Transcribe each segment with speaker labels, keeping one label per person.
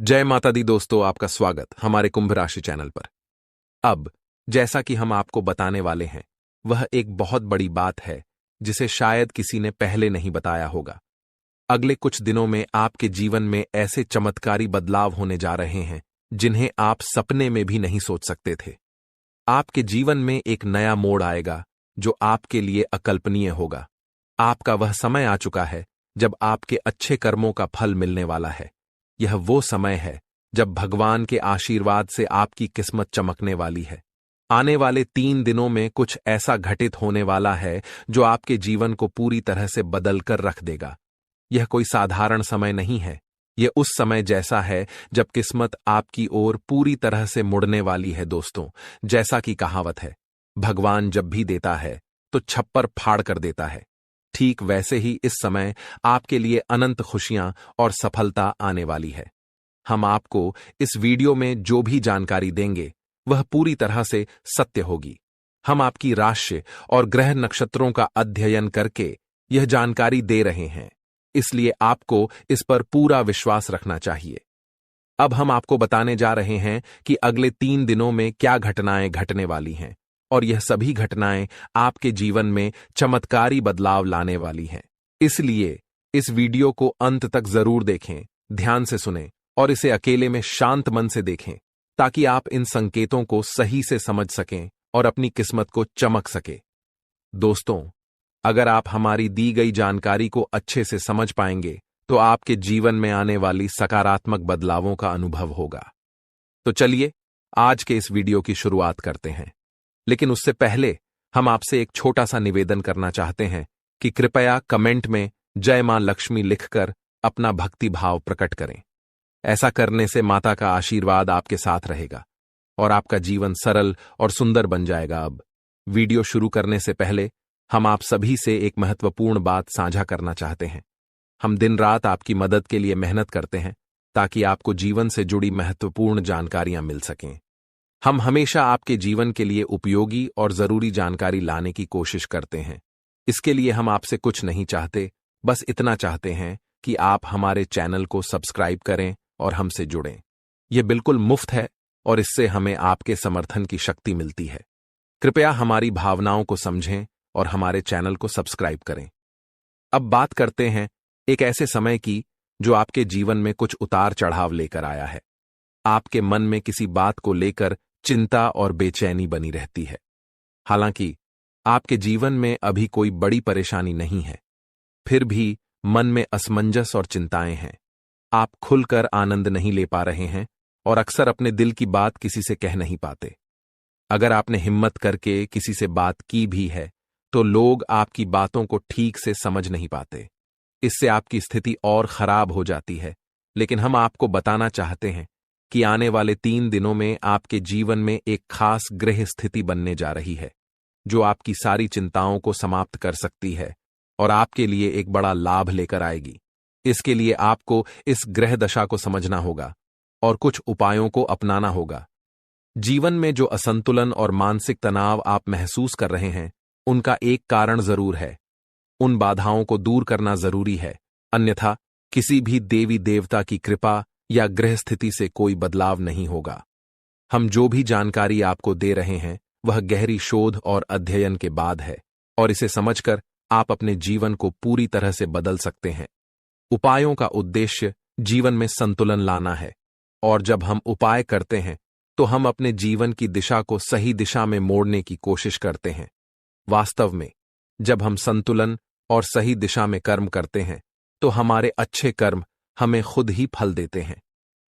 Speaker 1: जय माता दी दोस्तों, आपका स्वागत हमारे कुंभ राशि चैनल पर। अब जैसा कि हम आपको बताने वाले हैं, वह एक बहुत बड़ी बात है जिसे शायद किसी ने पहले नहीं बताया होगा। अगले कुछ दिनों में आपके जीवन में ऐसे चमत्कारी बदलाव होने जा रहे हैं जिन्हें आप सपने में भी नहीं सोच सकते थे। आपके जीवन में एक नया मोड़ आएगा जो आपके लिए अकल्पनीय होगा। आपका वह समय आ चुका है जब आपके अच्छे कर्मों का फल मिलने वाला है। यह वो समय है जब भगवान के आशीर्वाद से आपकी किस्मत चमकने वाली है। आने वाले 3 दिनों में कुछ ऐसा घटित होने वाला है जो आपके जीवन को पूरी तरह से बदल कर रख देगा। यह कोई साधारण समय नहीं है। यह उस समय जैसा है जब किस्मत आपकी ओर पूरी तरह से मुड़ने वाली है दोस्तों। जैसा कि कहावत है, भगवान जब भी देता है तो छप्पर फाड़ कर देता है। ठीक वैसे ही इस समय आपके लिए अनंत खुशियां और सफलता आने वाली है। हम आपको इस वीडियो में जो भी जानकारी देंगे वह पूरी तरह से सत्य होगी। हम आपकी राशि और ग्रह नक्षत्रों का अध्ययन करके यह जानकारी दे रहे हैं, इसलिए आपको इस पर पूरा विश्वास रखना चाहिए। अब हम आपको बताने जा रहे हैं कि अगले 3 दिनों में क्या घटनाएं घटने वाली हैं, और यह सभी घटनाएं आपके जीवन में चमत्कारी बदलाव लाने वाली हैं। इसलिए इस वीडियो को अंत तक जरूर देखें, ध्यान से सुनें और इसे अकेले में शांत मन से देखें, ताकि आप इन संकेतों को सही से समझ सकें और अपनी किस्मत को चमक सके। दोस्तों, अगर आप हमारी दी गई जानकारी को अच्छे से समझ पाएंगे तो आपके जीवन में आने वाली सकारात्मक बदलावों का अनुभव होगा। तो चलिए आज के इस वीडियो की शुरुआत करते हैं। लेकिन उससे पहले हम आपसे एक छोटा सा निवेदन करना चाहते हैं कि कृपया कमेंट में जय मां लक्ष्मी लिखकर अपना भक्ति भाव प्रकट करें। ऐसा करने से माता का आशीर्वाद आपके साथ रहेगा और आपका जीवन सरल और सुंदर बन जाएगा। अब वीडियो शुरू करने से पहले हम आप सभी से एक महत्वपूर्ण बात साझा करना चाहते हैं। हम दिन रात आपकी मदद के लिए मेहनत करते हैं ताकि आपको जीवन से जुड़ी महत्वपूर्ण जानकारियां मिल सकें। हम हमेशा आपके जीवन के लिए उपयोगी और जरूरी जानकारी लाने की कोशिश करते हैं। इसके लिए हम आपसे कुछ नहीं चाहते, बस इतना चाहते हैं कि आप हमारे चैनल को सब्सक्राइब करें और हमसे जुड़ें। यह बिल्कुल मुफ्त है और इससे हमें आपके समर्थन की शक्ति मिलती है। कृपया हमारी भावनाओं को समझें और हमारे चैनल को सब्सक्राइब करें। अब बात करते हैं एक ऐसे समय की जो आपके जीवन में कुछ उतार चढ़ाव लेकर आया है। आपके मन में किसी बात को लेकर चिंता और बेचैनी बनी रहती है। हालांकि आपके जीवन में अभी कोई बड़ी परेशानी नहीं है, फिर भी मन में असमंजस और चिंताएं हैं। आप खुलकर आनंद नहीं ले पा रहे हैं और अक्सर अपने दिल की बात किसी से कह नहीं पाते। अगर आपने हिम्मत करके किसी से बात की भी है तो लोग आपकी बातों को ठीक से समझ नहीं पाते। इससे आपकी स्थिति और खराब हो जाती है। लेकिन हम आपको बताना चाहते हैं कि आने वाले 3 दिनों में आपके जीवन में एक खास ग्रह स्थिति बनने जा रही है जो आपकी सारी चिंताओं को समाप्त कर सकती है और आपके लिए एक बड़ा लाभ लेकर आएगी। इसके लिए आपको इस ग्रह दशा को समझना होगा और कुछ उपायों को अपनाना होगा। जीवन में जो असंतुलन और मानसिक तनाव आप महसूस कर रहे हैं, उनका एक कारण जरूर है। उन बाधाओं को दूर करना जरूरी है, अन्यथा किसी भी देवी देवता की कृपा या ग्रह स्थिति से कोई बदलाव नहीं होगा। हम जो भी जानकारी आपको दे रहे हैं वह गहरी शोध और अध्ययन के बाद है, और इसे समझकर आप अपने जीवन को पूरी तरह से बदल सकते हैं। उपायों का उद्देश्य जीवन में संतुलन लाना है, और जब हम उपाय करते हैं तो हम अपने जीवन की दिशा को सही दिशा में मोड़ने की कोशिश करते हैं। वास्तव में जब हम संतुलन और सही दिशा में कर्म करते हैं तो हमारे अच्छे कर्म हमें खुद ही फल देते हैं।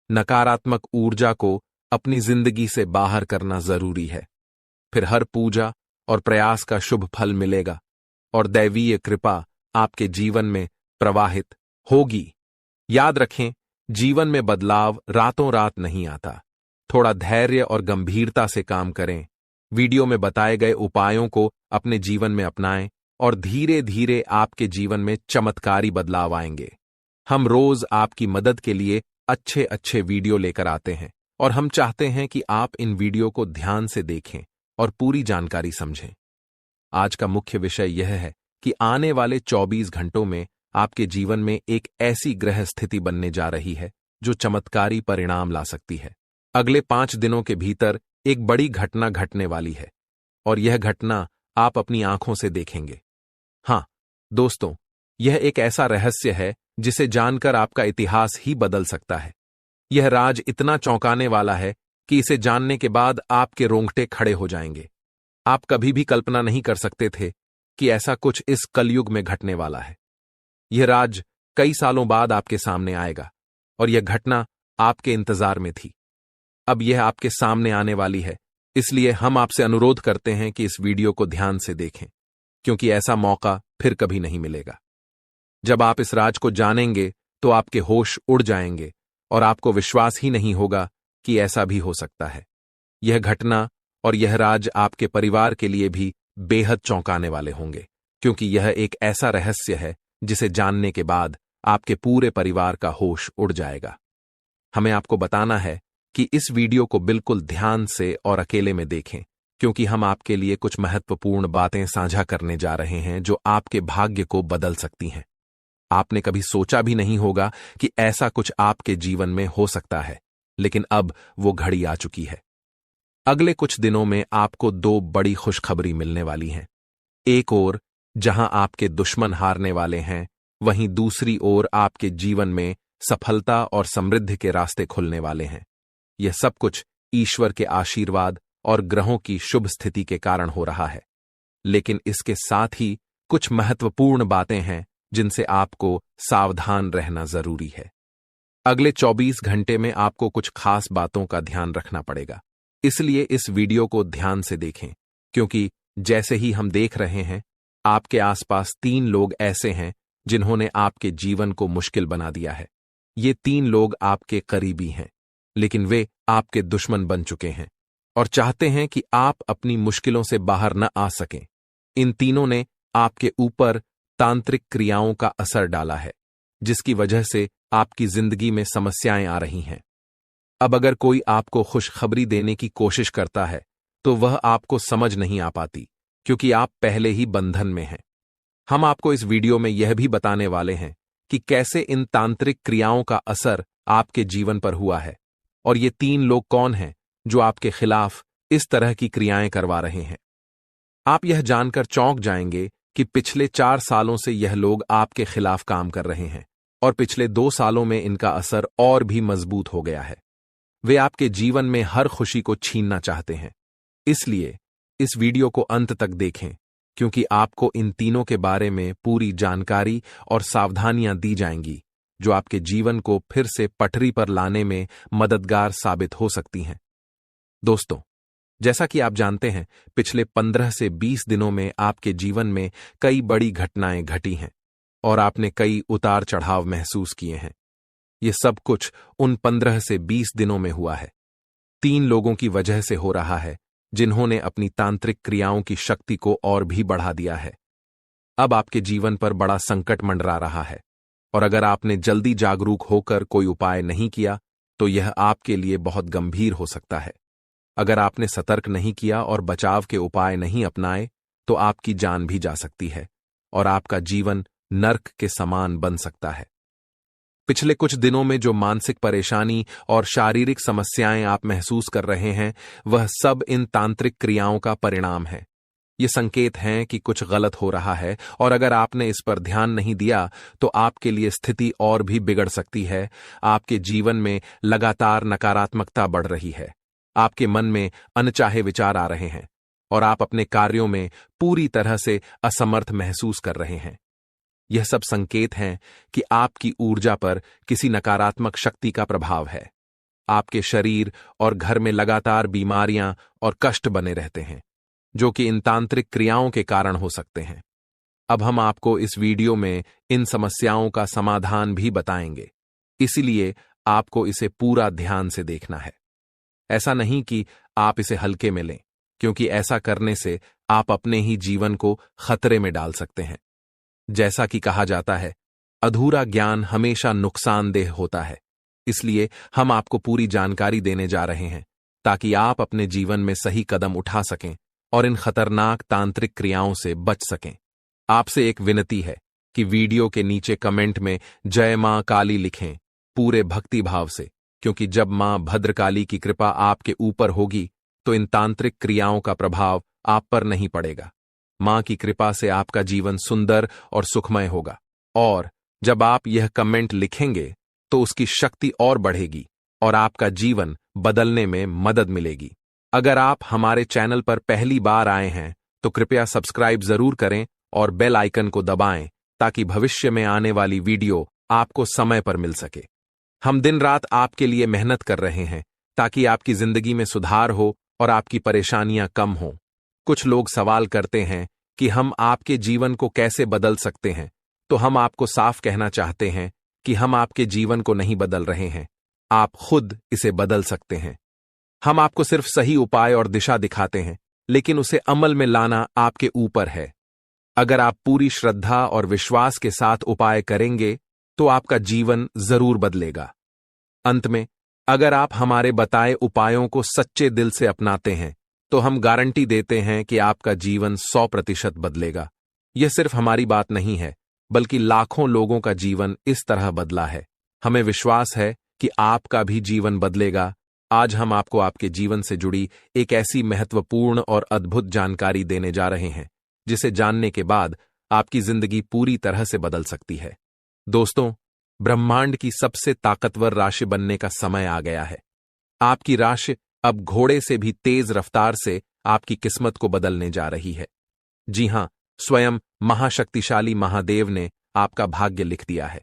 Speaker 1: नकारात्मक ऊर्जा को अपनी जिंदगी से बाहर करना जरूरी है, फिर हर पूजा और प्रयास का शुभ फल मिलेगा और दैवीय कृपा आपके जीवन में प्रवाहित होगी। याद रखें, जीवन में बदलाव रातों रात नहीं आता। थोड़ा धैर्य और गंभीरता से काम करें। वीडियो में बताए गए उपायों को अपने जीवन में अपनाएं और धीरे धीरे आपके जीवन में चमत्कारी बदलाव आएंगे। हम रोज आपकी मदद के लिए अच्छे अच्छे वीडियो लेकर आते हैं और हम चाहते हैं कि आप इन वीडियो को ध्यान से देखें और पूरी जानकारी समझें। आज का मुख्य विषय यह है कि आने वाले 24 घंटों में आपके जीवन में एक ऐसी ग्रह स्थिति बनने जा रही है जो चमत्कारी परिणाम ला सकती है। अगले 5 दिनों के भीतर एक बड़ी घटना घटने वाली है और यह घटना आप अपनी आंखों से देखेंगे। हाँ दोस्तों, यह एक ऐसा रहस्य है जिसे जानकर आपका इतिहास ही बदल सकता है। यह राज इतना चौंकाने वाला है कि इसे जानने के बाद आपके रोंगटे खड़े हो जाएंगे। आप कभी भी कल्पना नहीं कर सकते थे कि ऐसा कुछ इस कलयुग में घटने वाला है। यह राज कई सालों बाद आपके सामने आएगा और यह घटना आपके इंतजार में थी। अब यह आपके सामने आने वाली है, इसलिए हम आपसे अनुरोध करते हैं कि इस वीडियो को ध्यान से देखें, क्योंकि ऐसा मौका फिर कभी नहीं मिलेगा। जब आप इस राज को जानेंगे तो आपके होश उड़ जाएंगे और आपको विश्वास ही नहीं होगा कि ऐसा भी हो सकता है। यह घटना और यह राज आपके परिवार के लिए भी बेहद चौंकाने वाले होंगे, क्योंकि यह एक ऐसा रहस्य है जिसे जानने के बाद आपके पूरे परिवार का होश उड़ जाएगा। हमें आपको बताना है कि इस वीडियो को बिल्कुल ध्यान से और अकेले में देखें, क्योंकि हम आपके लिए कुछ महत्वपूर्ण बातें साझा करने जा रहे हैं जो आपके भाग्य को बदल सकती हैं। आपने कभी सोचा भी नहीं होगा कि ऐसा कुछ आपके जीवन में हो सकता है, लेकिन अब वो घड़ी आ चुकी है। अगले कुछ दिनों में आपको 2 बड़ी खुशखबरी मिलने वाली हैं। एक ओर जहां आपके दुश्मन हारने वाले हैं, वहीं दूसरी ओर आपके जीवन में सफलता और समृद्धि के रास्ते खुलने वाले हैं। यह सब कुछ ईश्वर के आशीर्वाद और ग्रहों की शुभ स्थिति के कारण हो रहा है, लेकिन इसके साथ ही कुछ महत्वपूर्ण बातें हैं जिनसे आपको सावधान रहना जरूरी है। अगले 24 घंटे में आपको कुछ खास बातों का ध्यान रखना पड़ेगा, इसलिए इस वीडियो को ध्यान से देखें, क्योंकि जैसे ही हम देख रहे हैं, आपके आसपास 3 लोग ऐसे हैं जिन्होंने आपके जीवन को मुश्किल बना दिया है। ये 3 लोग आपके करीबी हैं, लेकिन वे आपके दुश्मन बन चुके हैं और चाहते हैं कि आप अपनी मुश्किलों से बाहर न आ सकें। इन तीनों ने आपके ऊपर तांत्रिक क्रियाओं का असर डाला है, जिसकी वजह से आपकी जिंदगी में समस्याएं आ रही हैं। अब अगर कोई आपको खुशखबरी देने की कोशिश करता है तो वह आपको समझ नहीं आ पाती, क्योंकि आप पहले ही बंधन में हैं। हम आपको इस वीडियो में यह भी बताने वाले हैं कि कैसे इन तांत्रिक क्रियाओं का असर आपके जीवन पर हुआ है और ये 3 लोग कौन हैं जो आपके खिलाफ इस तरह की क्रियाएं करवा रहे हैं। आप यह जानकर चौंक जाएंगे कि पिछले 4 सालों से यह लोग आपके खिलाफ काम कर रहे हैं और पिछले 2 सालों में इनका असर और भी मजबूत हो गया है। वे आपके जीवन में हर खुशी को छीनना चाहते हैं, इसलिए इस वीडियो को अंत तक देखें, क्योंकि आपको इन तीनों के बारे में पूरी जानकारी और सावधानियां दी जाएंगी जो आपके जीवन को फिर से पटरी पर लाने में मददगार साबित हो सकती हैं। दोस्तों, जैसा कि आप जानते हैं, पिछले 15 से 20 दिनों में आपके जीवन में कई बड़ी घटनाएं घटी हैं और आपने कई उतार चढ़ाव महसूस किए हैं। ये सब कुछ उन 15 से 20 दिनों में हुआ है। 3 लोगों की वजह से हो रहा है जिन्होंने अपनी तांत्रिक क्रियाओं की शक्ति को और भी बढ़ा दिया है। अब आपके जीवन पर बड़ा संकट मंडरा रहा है और अगर आपने जल्दी जागरूक होकर कोई उपाय नहीं किया तो यह आपके लिए बहुत गंभीर हो सकता है। अगर आपने सतर्क नहीं किया और बचाव के उपाय नहीं अपनाए तो आपकी जान भी जा सकती है और आपका जीवन नर्क के समान बन सकता है। पिछले कुछ दिनों में जो मानसिक परेशानी और शारीरिक समस्याएं आप महसूस कर रहे हैं, वह सब इन तांत्रिक क्रियाओं का परिणाम है। ये संकेत हैं कि कुछ गलत हो रहा है और अगर आपने इस पर ध्यान नहीं दिया तो आपके लिए स्थिति और भी बिगड़ सकती है। आपके जीवन में लगातार नकारात्मकता बढ़ रही है, आपके मन में अनचाहे विचार आ रहे हैं और आप अपने कार्यों में पूरी तरह से असमर्थ महसूस कर रहे हैं। यह सब संकेत हैं कि आपकी ऊर्जा पर किसी नकारात्मक शक्ति का प्रभाव है। आपके शरीर और घर में लगातार बीमारियां और कष्ट बने रहते हैं, जो कि इन तांत्रिक क्रियाओं के कारण हो सकते हैं। अब हम आपको इस वीडियो में इन समस्याओं का समाधान भी बताएंगे, इसलिए आपको इसे पूरा ध्यान से देखना है। ऐसा नहीं कि आप इसे हल्के में लें, क्योंकि ऐसा करने से आप अपने ही जीवन को खतरे में डाल सकते हैं। जैसा कि कहा जाता है, अधूरा ज्ञान हमेशा नुकसानदेह होता है, इसलिए हम आपको पूरी जानकारी देने जा रहे हैं ताकि आप अपने जीवन में सही कदम उठा सकें और इन खतरनाक तांत्रिक क्रियाओं से बच सकें। आपसे एक विनती है कि वीडियो के नीचे कमेंट में जय मां काली लिखें पूरे भक्तिभाव से, क्योंकि जब मां भद्रकाली की कृपा आपके ऊपर होगी तो इन तांत्रिक क्रियाओं का प्रभाव आप पर नहीं पड़ेगा। मां की कृपा से आपका जीवन सुंदर और सुखमय होगा। और जब आप यह कमेंट लिखेंगे तो उसकी शक्ति और बढ़ेगी और आपका जीवन बदलने में मदद मिलेगी। अगर आप हमारे चैनल पर पहली बार आए हैं तो कृपया सब्सक्राइब जरूर करें और बेल आइकन को दबाएं ताकि भविष्य में आने वाली वीडियो आपको समय पर मिल सके। हम दिन रात आपके लिए मेहनत कर रहे हैं ताकि आपकी जिंदगी में सुधार हो और आपकी परेशानियां कम हों। कुछ लोग सवाल करते हैं कि हम आपके जीवन को कैसे बदल सकते हैं, तो हम आपको साफ कहना चाहते हैं कि हम आपके जीवन को नहीं बदल रहे हैं, आप खुद इसे बदल सकते हैं। हम आपको सिर्फ सही उपाय और दिशा दिखाते हैं, लेकिन उसे अमल में लाना आपके ऊपर है। अगर आप पूरी श्रद्धा और विश्वास के साथ उपाय करेंगे तो आपका जीवन जरूर बदलेगा। अंत में, अगर आप हमारे बताए उपायों को सच्चे दिल से अपनाते हैं तो हम गारंटी देते हैं कि आपका जीवन 100% बदलेगा। यह सिर्फ हमारी बात नहीं है, बल्कि लाखों लोगों का जीवन इस तरह बदला है। हमें विश्वास है कि आपका भी जीवन बदलेगा। आज हम आपको आपके जीवन से जुड़ी एक ऐसी महत्वपूर्ण और अद्भुत जानकारी देने जा रहे हैं जिसे जानने के बाद आपकी जिंदगी पूरी तरह से बदल सकती है। दोस्तों, ब्रह्मांड की सबसे ताकतवर राशि बनने का समय आ गया है। आपकी राशि अब घोड़े से भी तेज रफ्तार से आपकी किस्मत को बदलने जा रही है। जी हां, स्वयं महाशक्तिशाली महादेव ने आपका भाग्य लिख दिया है।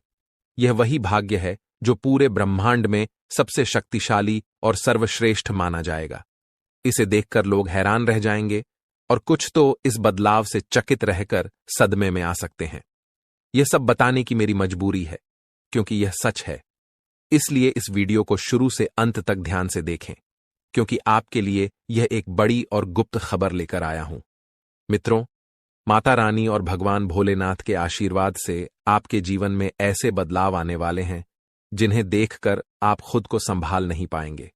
Speaker 1: यह वही भाग्य है जो पूरे ब्रह्मांड में सबसे शक्तिशाली और सर्वश्रेष्ठ माना जाएगा। इसे देखकर लोग हैरान रह जाएंगे और कुछ तो इस बदलाव से चकित रहकर सदमे में आ सकते हैं। यह सब बताने की मेरी मजबूरी है, क्योंकि यह सच है। इसलिए इस वीडियो को शुरू से अंत तक ध्यान से देखें, क्योंकि आपके लिए यह एक बड़ी और गुप्त खबर लेकर आया हूं। मित्रों, माता रानी और भगवान भोलेनाथ के आशीर्वाद से आपके जीवन में ऐसे बदलाव आने वाले हैं जिन्हें देखकर आप खुद को संभाल नहीं पाएंगे।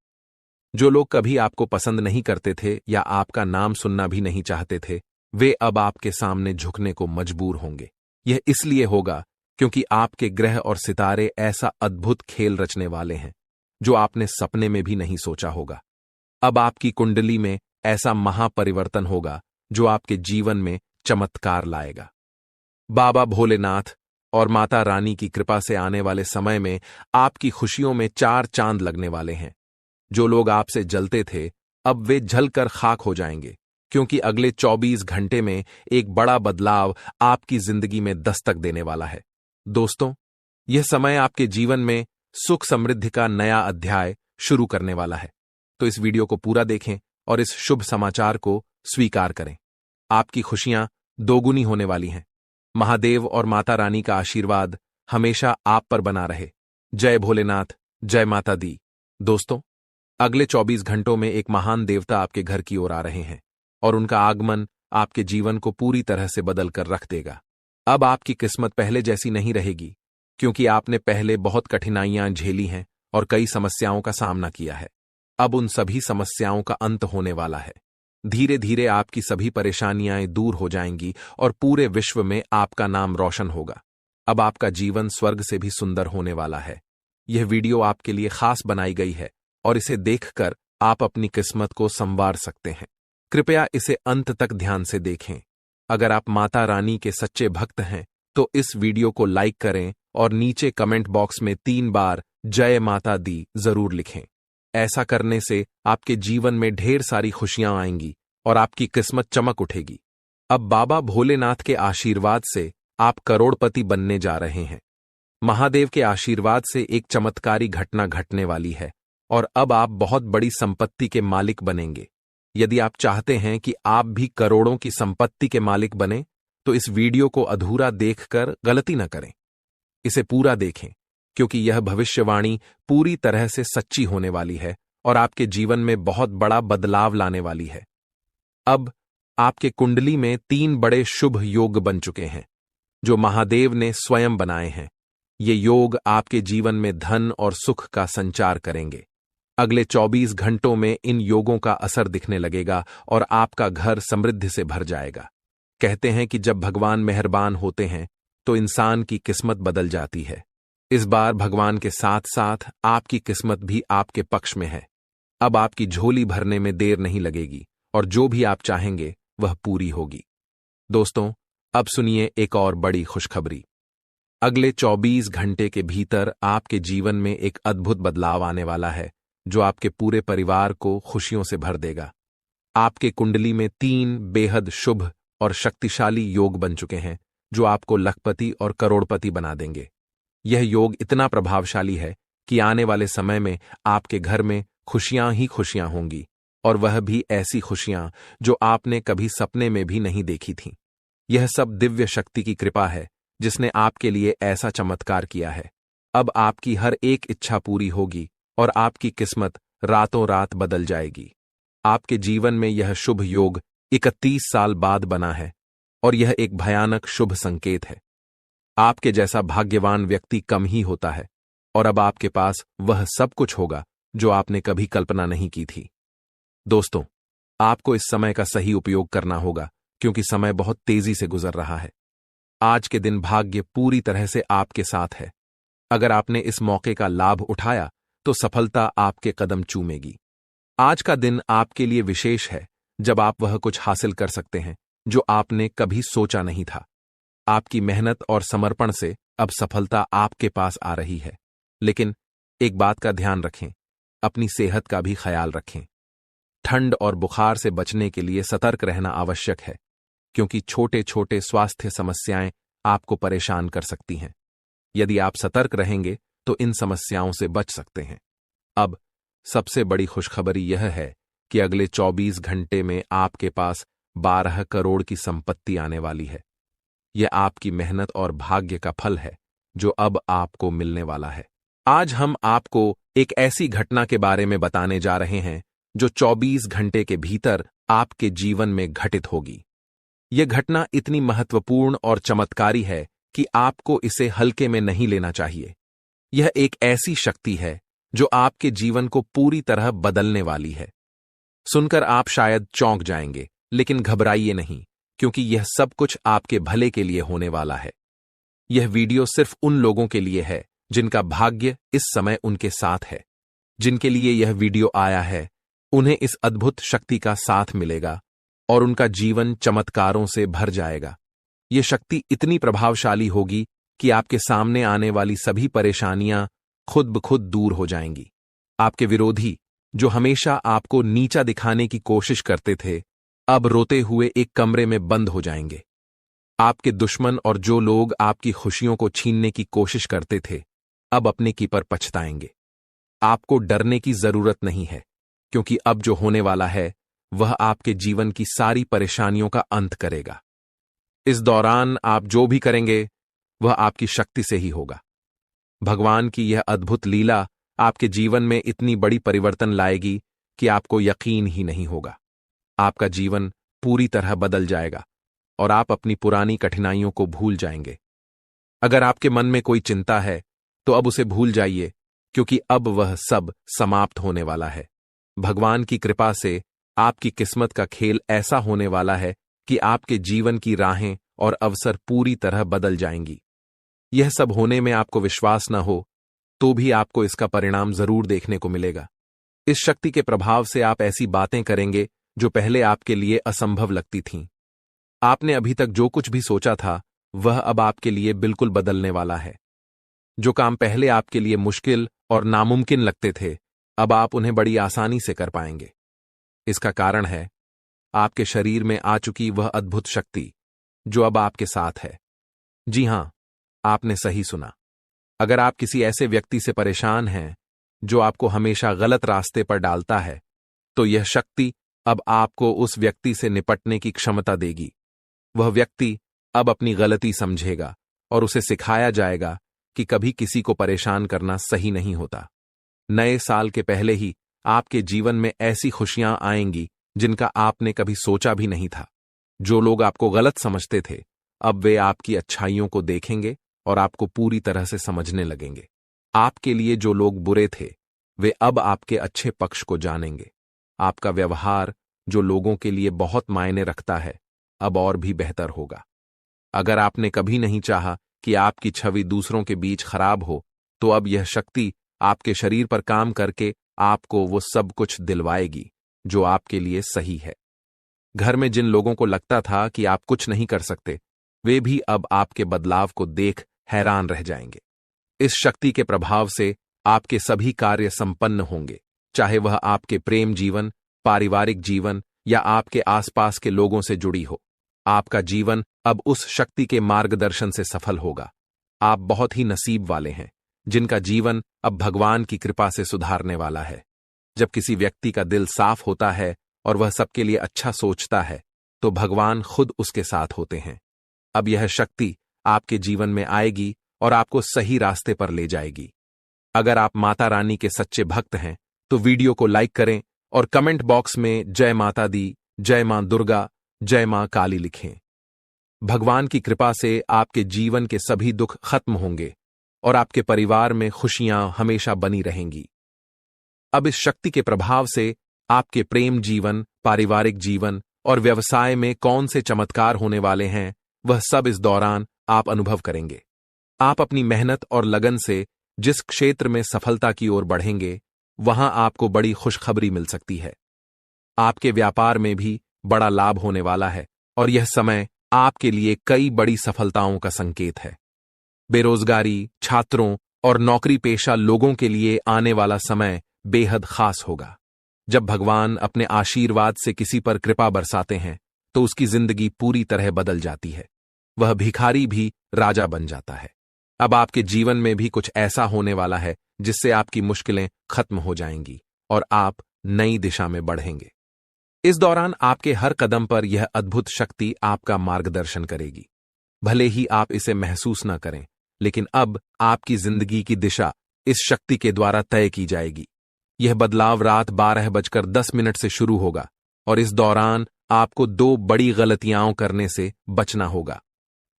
Speaker 1: जो लोग कभी आपको पसंद नहीं करते थे या आपका नाम सुनना भी नहीं चाहते थे, वे अब आपके सामने झुकने को मजबूर होंगे। यह इसलिए होगा क्योंकि आपके ग्रह और सितारे ऐसा अद्भुत खेल रचने वाले हैं जो आपने सपने में भी नहीं सोचा होगा। अब आपकी कुंडली में ऐसा महापरिवर्तन होगा जो आपके जीवन में चमत्कार लाएगा। बाबा भोलेनाथ और माता रानी की कृपा से आने वाले समय में आपकी खुशियों में 4 चांद लगने वाले हैं। जो लोग आपसे जलते थे, अब वे जलकर खाक हो जाएंगे, क्योंकि अगले 24 घंटे में एक बड़ा बदलाव आपकी जिंदगी में दस्तक देने वाला है। दोस्तों, यह समय आपके जीवन में सुख समृद्धि का नया अध्याय शुरू करने वाला है। तो इस वीडियो को पूरा देखें और इस शुभ समाचार को स्वीकार करें। आपकी खुशियां दोगुनी होने वाली हैं। महादेव और माता रानी का आशीर्वाद हमेशा आप पर बना रहे। जय भोलेनाथ, जय माता दी। दोस्तों, अगले 24 घंटों में एक महान देवता आपके घर की ओर आ रहे हैं और उनका आगमन आपके जीवन को पूरी तरह से बदल कर रख देगा। अब आपकी किस्मत पहले जैसी नहीं रहेगी, क्योंकि आपने पहले बहुत कठिनाइयां झेली हैं और कई समस्याओं का सामना किया है। अब उन सभी समस्याओं का अंत होने वाला है। धीरे धीरे आपकी सभी परेशानियां दूर हो जाएंगी और पूरे विश्व में आपका नाम रोशन होगा। अब आपका जीवन स्वर्ग से भी सुंदर होने वाला है। यह वीडियो आपके लिए खास बनाई गई है और इसे देखकर आप अपनी किस्मत को संवार सकते हैं। कृपया इसे अंत तक ध्यान से देखें। अगर आप माता रानी के सच्चे भक्त हैं तो इस वीडियो को लाइक करें और नीचे कमेंट बॉक्स में 3 बार जय माता दी जरूर लिखें। ऐसा करने से आपके जीवन में ढेर सारी खुशियां आएंगी और आपकी किस्मत चमक उठेगी। अब बाबा भोलेनाथ के आशीर्वाद से आप करोड़पति बनने जा रहे हैं। महादेव के आशीर्वाद से एक चमत्कारी घटना घटने वाली है और अब आप बहुत बड़ी संपत्ति के मालिक बनेंगे। यदि आप चाहते हैं कि आप भी करोड़ों की संपत्ति के मालिक बने, तो इस वीडियो को अधूरा देखकर गलती न करें। इसे पूरा देखें, क्योंकि यह भविष्यवाणी पूरी तरह से सच्ची होने वाली है और आपके जीवन में बहुत बड़ा बदलाव लाने वाली है। अब आपके कुंडली में 3 बड़े शुभ योग बन चुके हैं, जो महादेव ने स्वयं बनाए हैं। ये योग आपके जीवन में धन और सुख का संचार करेंगे। अगले 24 घंटों में इन योगों का असर दिखने लगेगा और आपका घर समृद्धि से भर जाएगा। कहते हैं कि जब भगवान मेहरबान होते हैं तो इंसान की किस्मत बदल जाती है। इस बार भगवान के साथ साथ आपकी किस्मत भी आपके पक्ष में है। अब आपकी झोली भरने में देर नहीं लगेगी और जो भी आप चाहेंगे वह पूरी होगी। दोस्तों, अब सुनिए एक और बड़ी खुशखबरी। अगले 24 घंटे के भीतर आपके जीवन में एक अद्भुत बदलाव आने वाला है जो आपके पूरे परिवार को खुशियों से भर देगा। आपके कुंडली में 3 बेहद शुभ और शक्तिशाली योग बन चुके हैं जो आपको लखपति और करोड़पति बना देंगे। यह योग इतना प्रभावशाली है कि आने वाले समय में आपके घर में खुशियां ही खुशियां होंगी, और वह भी ऐसी खुशियां जो आपने कभी सपने में भी नहीं देखी थीं। यह सब दिव्य शक्ति की कृपा है जिसने आपके लिए ऐसा चमत्कार किया है। अब आपकी हर एक इच्छा पूरी होगी और आपकी किस्मत रातों रात बदल जाएगी। आपके जीवन में यह शुभ योग 31 साल बाद बना है और यह एक भयानक शुभ संकेत है। आपके जैसा भाग्यवान व्यक्ति कम ही होता है और अब आपके पास वह सब कुछ होगा जो आपने कभी कल्पना नहीं की थी। दोस्तों, आपको इस समय का सही उपयोग करना होगा क्योंकि समय बहुत तेजी से गुजर रहा है। आज के दिन भाग्य पूरी तरह से आपके साथ है। अगर आपने इस मौके का लाभ उठाया तो सफलता आपके कदम चूमेगी। आज का दिन आपके लिए विशेष है जब आप वह कुछ हासिल कर सकते हैं जो आपने कभी सोचा नहीं था। आपकी मेहनत और समर्पण से अब सफलता आपके पास आ रही है। लेकिन एक बात का ध्यान रखें, अपनी सेहत का भी ख्याल रखें। ठंड और बुखार से बचने के लिए सतर्क रहना आवश्यक है क्योंकि छोटे छोटे स्वास्थ्य समस्याएं आपको परेशान कर सकती हैं। यदि आप सतर्क रहेंगे तो इन समस्याओं से बच सकते हैं। अब सबसे बड़ी खुशखबरी यह है कि अगले 24 घंटे में आपके पास 12 करोड़ की संपत्ति आने वाली है। यह आपकी मेहनत और भाग्य का फल है जो अब आपको मिलने वाला है। आज हम आपको एक ऐसी घटना के बारे में बताने जा रहे हैं जो 24 घंटे के भीतर आपके जीवन में घटित होगी। यह घटना इतनी महत्वपूर्ण और चमत्कारी है कि आपको इसे हल्के में नहीं लेना चाहिए। यह एक ऐसी शक्ति है जो आपके जीवन को पूरी तरह बदलने वाली है। सुनकर आप शायद चौंक जाएंगे, लेकिन घबराइए नहीं क्योंकि यह सब कुछ आपके भले के लिए होने वाला है। यह वीडियो सिर्फ उन लोगों के लिए है जिनका भाग्य इस समय उनके साथ है। जिनके लिए यह वीडियो आया है उन्हें इस अद्भुत शक्ति का साथ मिलेगा और उनका जीवन चमत्कारों से भर जाएगा। यह शक्ति इतनी प्रभावशाली होगी कि आपके सामने आने वाली सभी परेशानियां खुद ब खुद दूर हो जाएंगी। आपके विरोधी जो हमेशा आपको नीचा दिखाने की कोशिश करते थे, अब रोते हुए एक कमरे में बंद हो जाएंगे। आपके दुश्मन और जो लोग आपकी खुशियों को छीनने की कोशिश करते थे, अब अपने की पर पछताएंगे। आपको डरने की जरूरत नहीं है क्योंकि अब जो होने वाला है वह आपके जीवन की सारी परेशानियों का अंत करेगा। इस दौरान आप जो भी करेंगे वह आपकी शक्ति से ही होगा। भगवान की यह अद्भुत लीला आपके जीवन में इतनी बड़ी परिवर्तन लाएगी कि आपको यकीन ही नहीं होगा। आपका जीवन पूरी तरह बदल जाएगा और आप अपनी पुरानी कठिनाइयों को भूल जाएंगे। अगर आपके मन में कोई चिंता है तो अब उसे भूल जाइए क्योंकि अब वह सब समाप्त होने वाला है। भगवान की कृपा से आपकी किस्मत का खेल ऐसा होने वाला है कि आपके जीवन की राहें और अवसर पूरी तरह बदल जाएंगी। यह सब होने में आपको विश्वास न हो तो भी आपको इसका परिणाम जरूर देखने को मिलेगा। इस शक्ति के प्रभाव से आप ऐसी बातें करेंगे जो पहले आपके लिए असंभव लगती थीं। आपने अभी तक जो कुछ भी सोचा था वह अब आपके लिए बिल्कुल बदलने वाला है। जो काम पहले आपके लिए मुश्किल और नामुमकिन लगते थे, अब आप उन्हें बड़ी आसानी से कर पाएंगे। इसका कारण है आपके शरीर में आ चुकी वह अद्भुत शक्ति जो अब आपके साथ है। जी हां, आपने सही सुना। अगर आप किसी ऐसे व्यक्ति से परेशान हैं जो आपको हमेशा गलत रास्ते पर डालता है, तो यह शक्ति अब आपको उस व्यक्ति से निपटने की क्षमता देगी। वह व्यक्ति अब अपनी गलती समझेगा और उसे सिखाया जाएगा कि कभी किसी को परेशान करना सही नहीं होता। नए साल के पहले ही आपके जीवन में ऐसी खुशियां आएंगी जिनका आपने कभी सोचा भी नहीं था। जो लोग आपको गलत समझते थे, अब वे आपकी अच्छाइयों को देखेंगे और आपको पूरी तरह से समझने लगेंगे। आपके लिए जो लोग बुरे थे, वे अब आपके अच्छे पक्ष को जानेंगे। आपका व्यवहार जो लोगों के लिए बहुत मायने रखता है, अब और भी बेहतर होगा। अगर आपने कभी नहीं चाहा कि आपकी छवि दूसरों के बीच खराब हो, तो अब यह शक्ति आपके शरीर पर काम करके आपको वो सब कुछ दिलवाएगी जो आपके लिए सही है। घर में जिन लोगों को लगता था कि आप कुछ नहीं कर सकते, वे भी अब आपके बदलाव को देख हैरान रह जाएंगे। इस शक्ति के प्रभाव से आपके सभी कार्य संपन्न होंगे, चाहे वह आपके प्रेम जीवन, पारिवारिक जीवन या आपके आसपास के लोगों से जुड़ी हो। आपका जीवन अब उस शक्ति के मार्गदर्शन से सफल होगा। आप बहुत ही नसीब वाले हैं जिनका जीवन अब भगवान की कृपा से सुधारने वाला है। जब किसी व्यक्ति का दिल साफ होता है और वह सबके लिए अच्छा सोचता है, तो भगवान खुद उसके साथ होते हैं। अब यह शक्ति आपके जीवन में आएगी और आपको सही रास्ते पर ले जाएगी। अगर आप माता रानी के सच्चे भक्त हैं, तो वीडियो को लाइक करें और कमेंट बॉक्स में जय माता दी, जय मां दुर्गा, जय मां काली लिखें। भगवान की कृपा से आपके जीवन के सभी दुख खत्म होंगे और आपके परिवार में खुशियां हमेशा बनी रहेंगी। अब इस शक्ति के प्रभाव से आपके प्रेम जीवन, पारिवारिक जीवन और व्यवसाय में कौन से चमत्कार होने वाले हैं, वह सब इस दौरान आप अनुभव करेंगे। आप अपनी मेहनत और लगन से जिस क्षेत्र में सफलता की ओर बढ़ेंगे, वहां आपको बड़ी खुशखबरी मिल सकती है। आपके व्यापार में भी बड़ा लाभ होने वाला है और यह समय आपके लिए कई बड़ी सफलताओं का संकेत है। बेरोजगारी, छात्रों और नौकरी पेशा लोगों के लिए आने वाला समय बेहद खास होगा। जब भगवान अपने आशीर्वाद से किसी पर कृपा बरसाते हैं, तो उसकी जिंदगी पूरी तरह बदल जाती है। वह भिखारी भी राजा बन जाता है। अब आपके जीवन में भी कुछ ऐसा होने वाला है जिससे आपकी मुश्किलें खत्म हो जाएंगी और आप नई दिशा में बढ़ेंगे। इस दौरान आपके हर कदम पर यह अद्भुत शक्ति आपका मार्गदर्शन करेगी। भले ही आप इसे महसूस न करें, लेकिन अब आपकी जिंदगी की दिशा इस शक्ति के द्वारा तय की जाएगी। यह बदलाव रात 12:10 से शुरू होगा और इस दौरान आपको 2 बड़ी गलतियां करने से बचना होगा।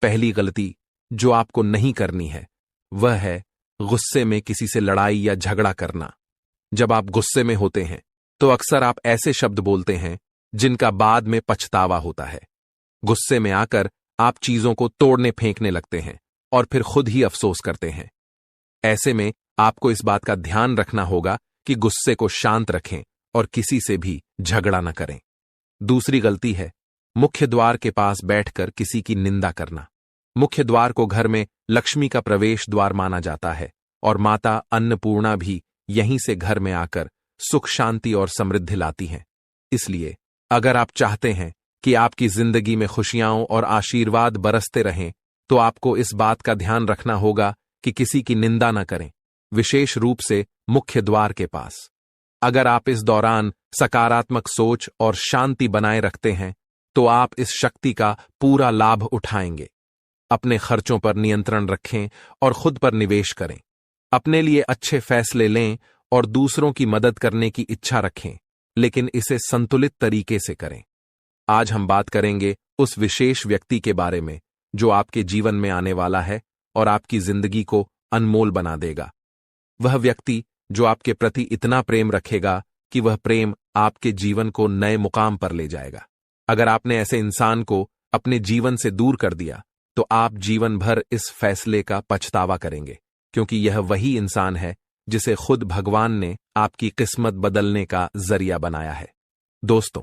Speaker 1: पहली गलती जो आपको नहीं करनी है, वह है गुस्से में किसी से लड़ाई या झगड़ा करना। जब आप गुस्से में होते हैं, तो अक्सर आप ऐसे शब्द बोलते हैं जिनका बाद में पछतावा होता है। गुस्से में आकर आप चीजों को तोड़ने फेंकने लगते हैं और फिर खुद ही अफसोस करते हैं। ऐसे में आपको इस बात का ध्यान रखना होगा कि गुस्से को शांत रखें और किसी से भी झगड़ा न करें। दूसरी गलती है मुख्य द्वार के पास बैठकर किसी की निंदा करना। मुख्य द्वार को घर में लक्ष्मी का प्रवेश द्वार माना जाता है और माता अन्नपूर्णा भी यहीं से घर में आकर सुख, शांति और समृद्धि लाती हैं। इसलिए अगर आप चाहते हैं कि आपकी जिंदगी में खुशियां और आशीर्वाद बरसते रहें, तो आपको इस बात का ध्यान रखना होगा कि किसी की निंदा न करें, विशेष रूप से मुख्य द्वार के पास। अगर आप इस दौरान सकारात्मक सोच और शांति बनाए रखते हैं, तो आप इस शक्ति का पूरा लाभ उठाएंगे। अपने खर्चों पर नियंत्रण रखें और खुद पर निवेश करें। अपने लिए अच्छे फैसले लें और दूसरों की मदद करने की इच्छा रखें, लेकिन इसे संतुलित तरीके से करें। आज हम बात करेंगे उस विशेष व्यक्ति के बारे में जो आपके जीवन में आने वाला है और आपकी जिंदगी को अनमोल बना देगा। वह व्यक्ति जो आपके प्रति इतना प्रेम रखेगा कि वह प्रेम आपके जीवन को नए मुकाम पर ले जाएगा। अगर आपने ऐसे इंसान को अपने जीवन से दूर कर दिया, तो आप जीवन भर इस फैसले का पछतावा करेंगे, क्योंकि यह वही इंसान है जिसे खुद भगवान ने आपकी किस्मत बदलने का जरिया बनाया है। दोस्तों,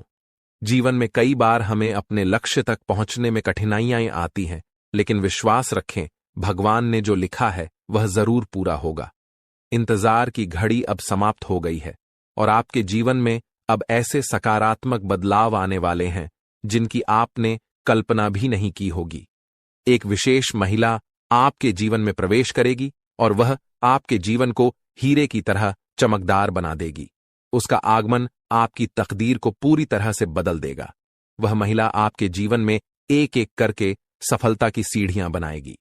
Speaker 1: जीवन में कई बार हमें अपने लक्ष्य तक पहुंचने में कठिनाइयां आती हैं, लेकिन विश्वास रखें, भगवान ने जो लिखा है वह जरूर पूरा होगा। इंतजार की घड़ी अब समाप्त हो गई है और आपके जीवन में अब ऐसे सकारात्मक बदलाव आने वाले हैं जिनकी आपने कल्पना भी नहीं की होगी। एक विशेष महिला आपके जीवन में प्रवेश करेगी और वह आपके जीवन को हीरे की तरह चमकदार बना देगी। उसका आगमन आपकी तकदीर को पूरी तरह से बदल देगा। वह महिला आपके जीवन में एक एक करके सफलता की सीढ़ियां बनाएगी।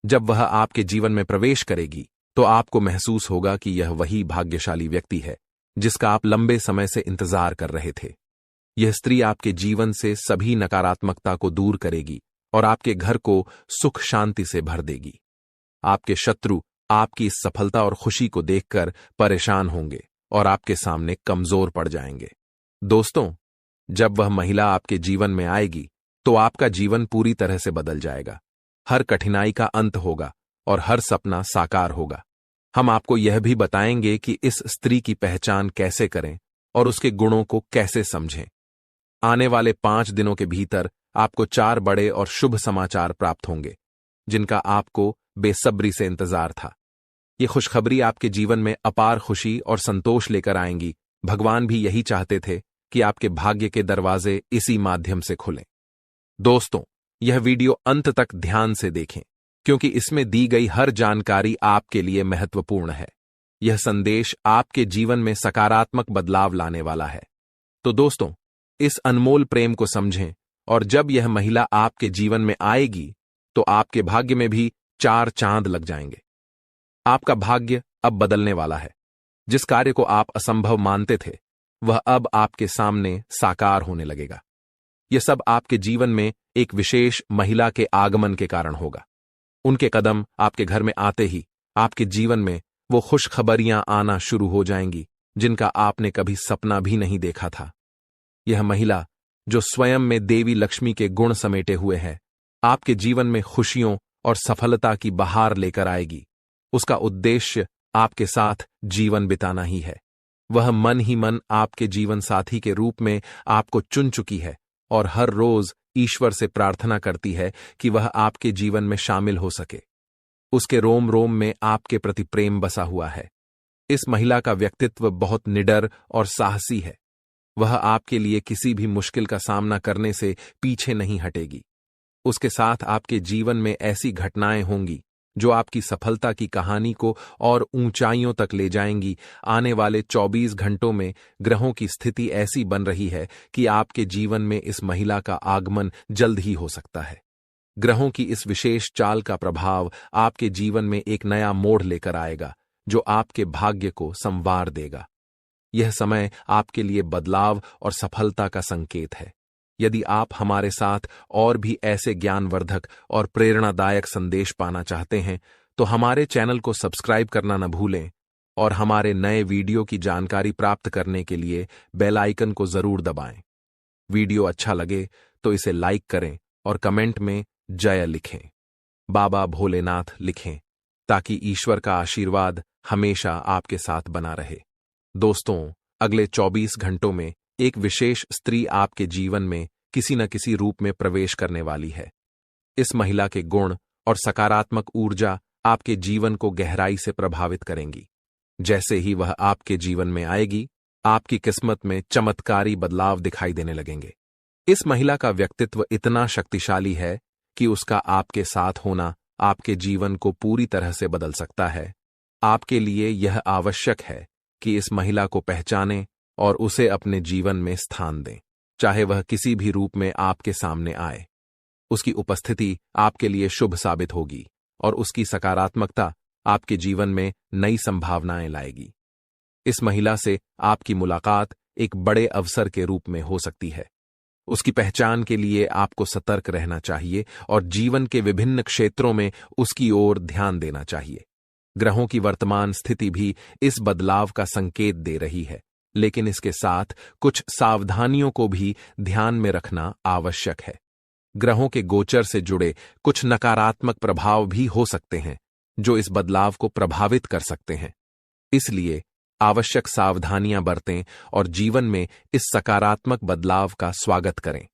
Speaker 1: जब वह आपके जीवन में प्रवेश करेगी, तो आपको महसूस होगा कि यह वही भाग्यशाली व्यक्ति है जिसका आप लंबे समय से इंतजार कर रहे थे। यह स्त्री आपके जीवन से सभी नकारात्मकता को दूर करेगी और आपके घर को सुख शांति से भर देगी। आपके शत्रु आपकी इस सफलता और खुशी को देखकर परेशान होंगे और आपके सामने कमजोर पड़ जाएंगे। दोस्तों, जब वह महिला आपके जीवन में आएगी, तो आपका जीवन पूरी तरह से बदल जाएगा। हर कठिनाई का अंत होगा और हर सपना साकार होगा। हम आपको यह भी बताएंगे कि इस स्त्री की पहचान कैसे करें और उसके गुणों को कैसे समझें। आने वाले 5 दिनों के भीतर आपको 4 बड़े और शुभ समाचार प्राप्त होंगे, जिनका आपको बेसब्री से इंतजार था। ये खुशखबरी आपके जीवन में अपार खुशी और संतोष लेकर आएंगी। भगवान भी यही चाहते थे कि आपके भाग्य के दरवाजे इसी माध्यम से खुलें। दोस्तों, यह वीडियो अंत तक ध्यान से देखें, क्योंकि इसमें दी गई हर जानकारी आपके लिए महत्वपूर्ण है। यह संदेश आपके जीवन में सकारात्मक बदलाव लाने वाला है। तो दोस्तों, इस अनमोल प्रेम को समझें, और जब यह महिला आपके जीवन में आएगी तो आपके भाग्य में भी 4 चांद लग जाएंगे। आपका भाग्य अब बदलने वाला है। जिस कार्य को आप असंभव मानते थे, वह अब आपके सामने साकार होने लगेगा। यह सब आपके जीवन में एक विशेष महिला के आगमन के कारण होगा। उनके कदम आपके घर में आते ही आपके जीवन में वो खुशखबरियां आना शुरू हो जाएंगी, जिनका आपने कभी सपना भी नहीं देखा था। यह महिला, जो स्वयं में देवी लक्ष्मी के गुण समेटे हुए है, आपके जीवन में खुशियों और सफलता की बहार लेकर आएगी। उसका उद्देश्य आपके साथ जीवन बिताना ही है। वह मन ही मन आपके जीवन साथी के रूप में आपको चुन चुकी है और हर रोज ईश्वर से प्रार्थना करती है कि वह आपके जीवन में शामिल हो सके। उसके रोम रोम में आपके प्रति प्रेम बसा हुआ है। इस महिला का व्यक्तित्व बहुत निडर और साहसी है। वह आपके लिए किसी भी मुश्किल का सामना करने से पीछे नहीं हटेगी। उसके साथ आपके जीवन में ऐसी घटनाएं होंगी जो आपकी सफलता की कहानी को और ऊंचाइयों तक ले जाएंगी। आने वाले 24 घंटों में ग्रहों की स्थिति ऐसी बन रही है कि आपके जीवन में इस महिला का आगमन जल्द ही हो सकता है। ग्रहों की इस विशेष चाल का प्रभाव आपके जीवन में एक नया मोड़ लेकर आएगा, जो आपके भाग्य को संवार देगा। यह समय आपके लिए बदलाव और सफलता का संकेत है। यदि आप हमारे साथ और भी ऐसे ज्ञानवर्धक और प्रेरणादायक संदेश पाना चाहते हैं, तो हमारे चैनल को सब्सक्राइब करना न भूलें और हमारे नए वीडियो की जानकारी प्राप्त करने के लिए बेल आइकन को जरूर दबाएं। वीडियो अच्छा लगे तो इसे लाइक करें और कमेंट में जय लिखें, बाबा भोलेनाथ लिखें, ताकि ईश्वर का आशीर्वाद हमेशा आपके साथ बना रहे। दोस्तों, अगले 24 घंटों में एक विशेष स्त्री आपके जीवन में किसी न किसी रूप में प्रवेश करने वाली है। इस महिला के गुण और सकारात्मक ऊर्जा आपके जीवन को गहराई से प्रभावित करेंगी। जैसे ही वह आपके जीवन में आएगी, आपकी किस्मत में चमत्कारी बदलाव दिखाई देने लगेंगे। इस महिला का व्यक्तित्व इतना शक्तिशाली है कि उसका आपके साथ होना आपके जीवन को पूरी तरह से बदल सकता है। आपके लिए यह आवश्यक है कि इस महिला को पहचानें और उसे अपने जीवन में स्थान दें, चाहे वह किसी भी रूप में आपके सामने आए। उसकी उपस्थिति आपके लिए शुभ साबित होगी और उसकी सकारात्मकता आपके जीवन में नई संभावनाएं लाएगी। इस महिला से आपकी मुलाकात एक बड़े अवसर के रूप में हो सकती है। उसकी पहचान के लिए आपको सतर्क रहना चाहिए और जीवन के विभिन्न क्षेत्रों में उसकी ओर ध्यान देना चाहिए। ग्रहों की वर्तमान स्थिति भी इस बदलाव का संकेत दे रही है, लेकिन इसके साथ कुछ सावधानियों को भी ध्यान में रखना आवश्यक है। ग्रहों के गोचर से जुड़े कुछ नकारात्मक प्रभाव भी हो सकते हैं, जो इस बदलाव को प्रभावित कर सकते हैं। इसलिए आवश्यक सावधानियां बरतें और जीवन में इस सकारात्मक बदलाव का स्वागत करें।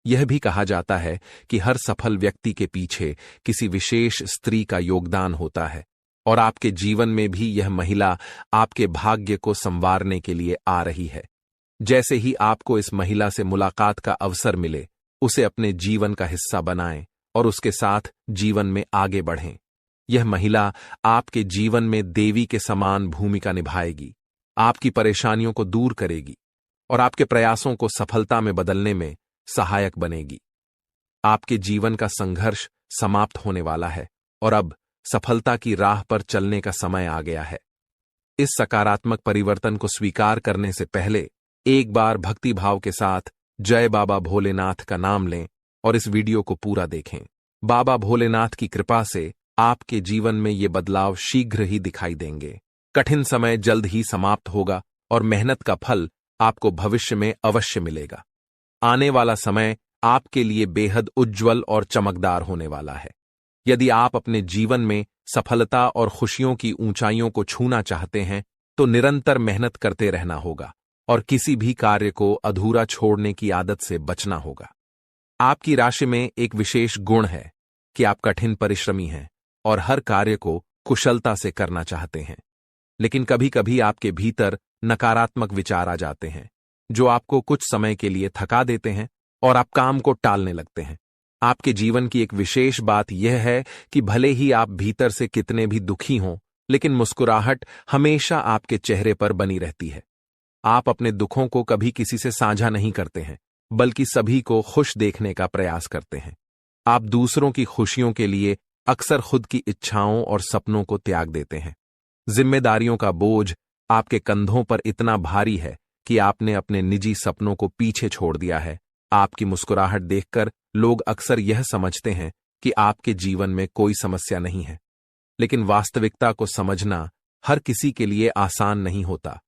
Speaker 1: यह भी कहा जाता है कि हर सफल व्यक्ति के पीछे किसी विशेष स्त्री का योगदान होता है, और आपके जीवन में भी यह महिला आपके भाग्य को संवारने के लिए आ रही है। जैसे ही आपको इस महिला से मुलाकात का अवसर मिले, उसे अपने जीवन का हिस्सा बनाएं और उसके साथ जीवन में आगे बढ़ें। यह महिला आपके जीवन में देवी के समान भूमिका निभाएगी, आपकी परेशानियों को दूर करेगी और आपके प्रयासों को सफलता में बदलने में सहायक बनेगी। आपके जीवन का संघर्ष समाप्त होने वाला है और अब सफलता की राह पर चलने का समय आ गया है। इस सकारात्मक परिवर्तन को स्वीकार करने से पहले एक बार भक्ति भाव के साथ जय बाबा भोलेनाथ का नाम लें और इस वीडियो को पूरा देखें। बाबा भोलेनाथ की कृपा से आपके जीवन में ये बदलाव शीघ्र ही दिखाई देंगे। कठिन समय जल्द ही समाप्त होगा और मेहनत का फल आपको भविष्य में अवश्य मिलेगा। आने वाला समय आपके लिए बेहद उज्ज्वल और चमकदार होने वाला है। यदि आप अपने जीवन में सफलता और खुशियों की ऊंचाइयों को छूना चाहते हैं तो निरंतर मेहनत करते रहना होगा और किसी भी कार्य को अधूरा छोड़ने की आदत से बचना होगा। आपकी राशि में एक विशेष गुण है कि आप कठिन परिश्रमी हैं और हर कार्य को कुशलता से करना चाहते हैं। लेकिन कभी कभी आपके भीतर नकारात्मक विचार आ जाते हैं जो आपको कुछ समय के लिए थका देते हैं और आप काम को टालने लगते हैं। आपके जीवन की एक विशेष बात यह है कि भले ही आप भीतर से कितने भी दुखी हों, लेकिन मुस्कुराहट हमेशा आपके चेहरे पर बनी रहती है। आप अपने दुखों को कभी किसी से साझा नहीं करते हैं, बल्कि सभी को खुश देखने का प्रयास करते हैं। आप दूसरों की खुशियों के लिए अक्सर खुद की इच्छाओं और सपनों को त्याग देते हैं। जिम्मेदारियों का बोझ आपके कंधों पर इतना भारी है कि आपने अपने निजी सपनों को पीछे छोड़ दिया है। आपकी मुस्कुराहट देखकर लोग अक्सर यह समझते हैं कि आपके जीवन में कोई समस्या नहीं है, लेकिन वास्तविकता को समझना हर किसी के लिए आसान नहीं होता।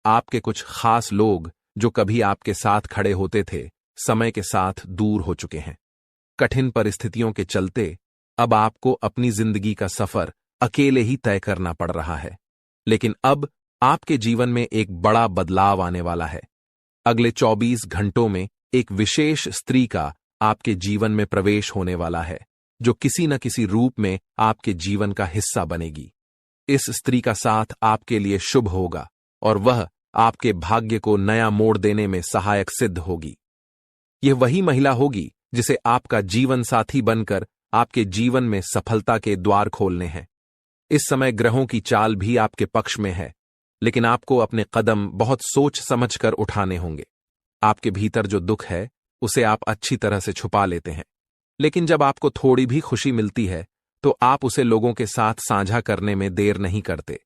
Speaker 1: आपके कुछ खास लोग जो कभी आपके साथ खड़े होते थे, समय के साथ दूर हो चुके हैं। कठिन परिस्थितियों के चलते अब आपको अपनी जिंदगी का सफर अकेले ही तय करना पड़ रहा है। लेकिन अब आपके जीवन में एक बड़ा बदलाव आने वाला है। अगले 24 घंटों में एक विशेष स्त्री का आपके जीवन में प्रवेश होने वाला है, जो किसी न किसी रूप में आपके जीवन का हिस्सा बनेगी। इस स्त्री का साथ आपके लिए शुभ होगा और वह आपके भाग्य को नया मोड़ देने में सहायक सिद्ध होगी। यह वही महिला होगी जिसे आपका जीवन साथी बनकर आपके जीवन में सफलता के द्वार खोलने हैं। इस समय ग्रहों की चाल भी आपके पक्ष में है, लेकिन आपको अपने कदम बहुत सोच समझकर उठाने होंगे। आपके भीतर जो दुख है उसे आप अच्छी तरह से छुपा लेते हैं, लेकिन जब आपको थोड़ी भी खुशी मिलती है तो आप उसे लोगों के साथ साझा करने में देर नहीं करते।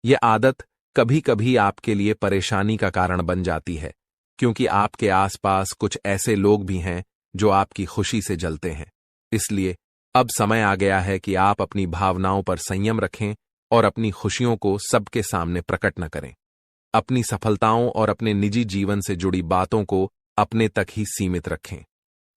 Speaker 1: यह आदत कभी कभी आपके लिए परेशानी का कारण बन जाती है, क्योंकि आपके आसपास कुछ ऐसे लोग भी हैं जो आपकी खुशी से जलते हैं। इसलिए अब समय आ गया है कि आप अपनी भावनाओं पर संयम रखें और अपनी खुशियों को सबके सामने प्रकट न करें। अपनी सफलताओं और अपने निजी जीवन से जुड़ी बातों को अपने तक ही सीमित रखें।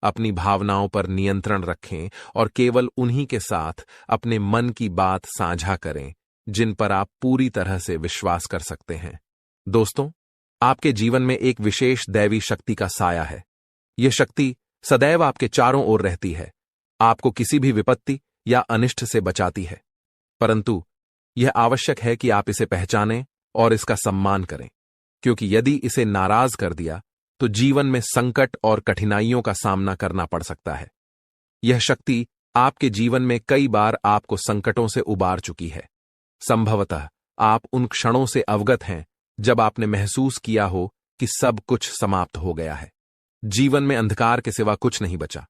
Speaker 1: अपनी भावनाओं पर नियंत्रण रखें और केवल उन्हीं के साथ अपने मन की बात साझा करें जिन पर आप पूरी तरह से विश्वास कर सकते हैं। दोस्तों, आपके जीवन में एक विशेष दैवी शक्ति का साया है। यह शक्ति सदैव आपके चारों ओर रहती है, आपको किसी भी विपत्ति या अनिष्ट से बचाती है। परंतु यह आवश्यक है कि आप इसे पहचानें और इसका सम्मान करें, क्योंकि यदि इसे नाराज कर दिया तो जीवन में संकट और कठिनाइयों का सामना करना पड़ सकता है। यह शक्ति आपके जीवन में कई बार आपको संकटों से उबार चुकी है। संभवतः आप उन क्षणों से अवगत हैं जब आपने महसूस किया हो कि सब कुछ समाप्त हो गया है, जीवन में अंधकार के सिवा कुछ नहीं बचा।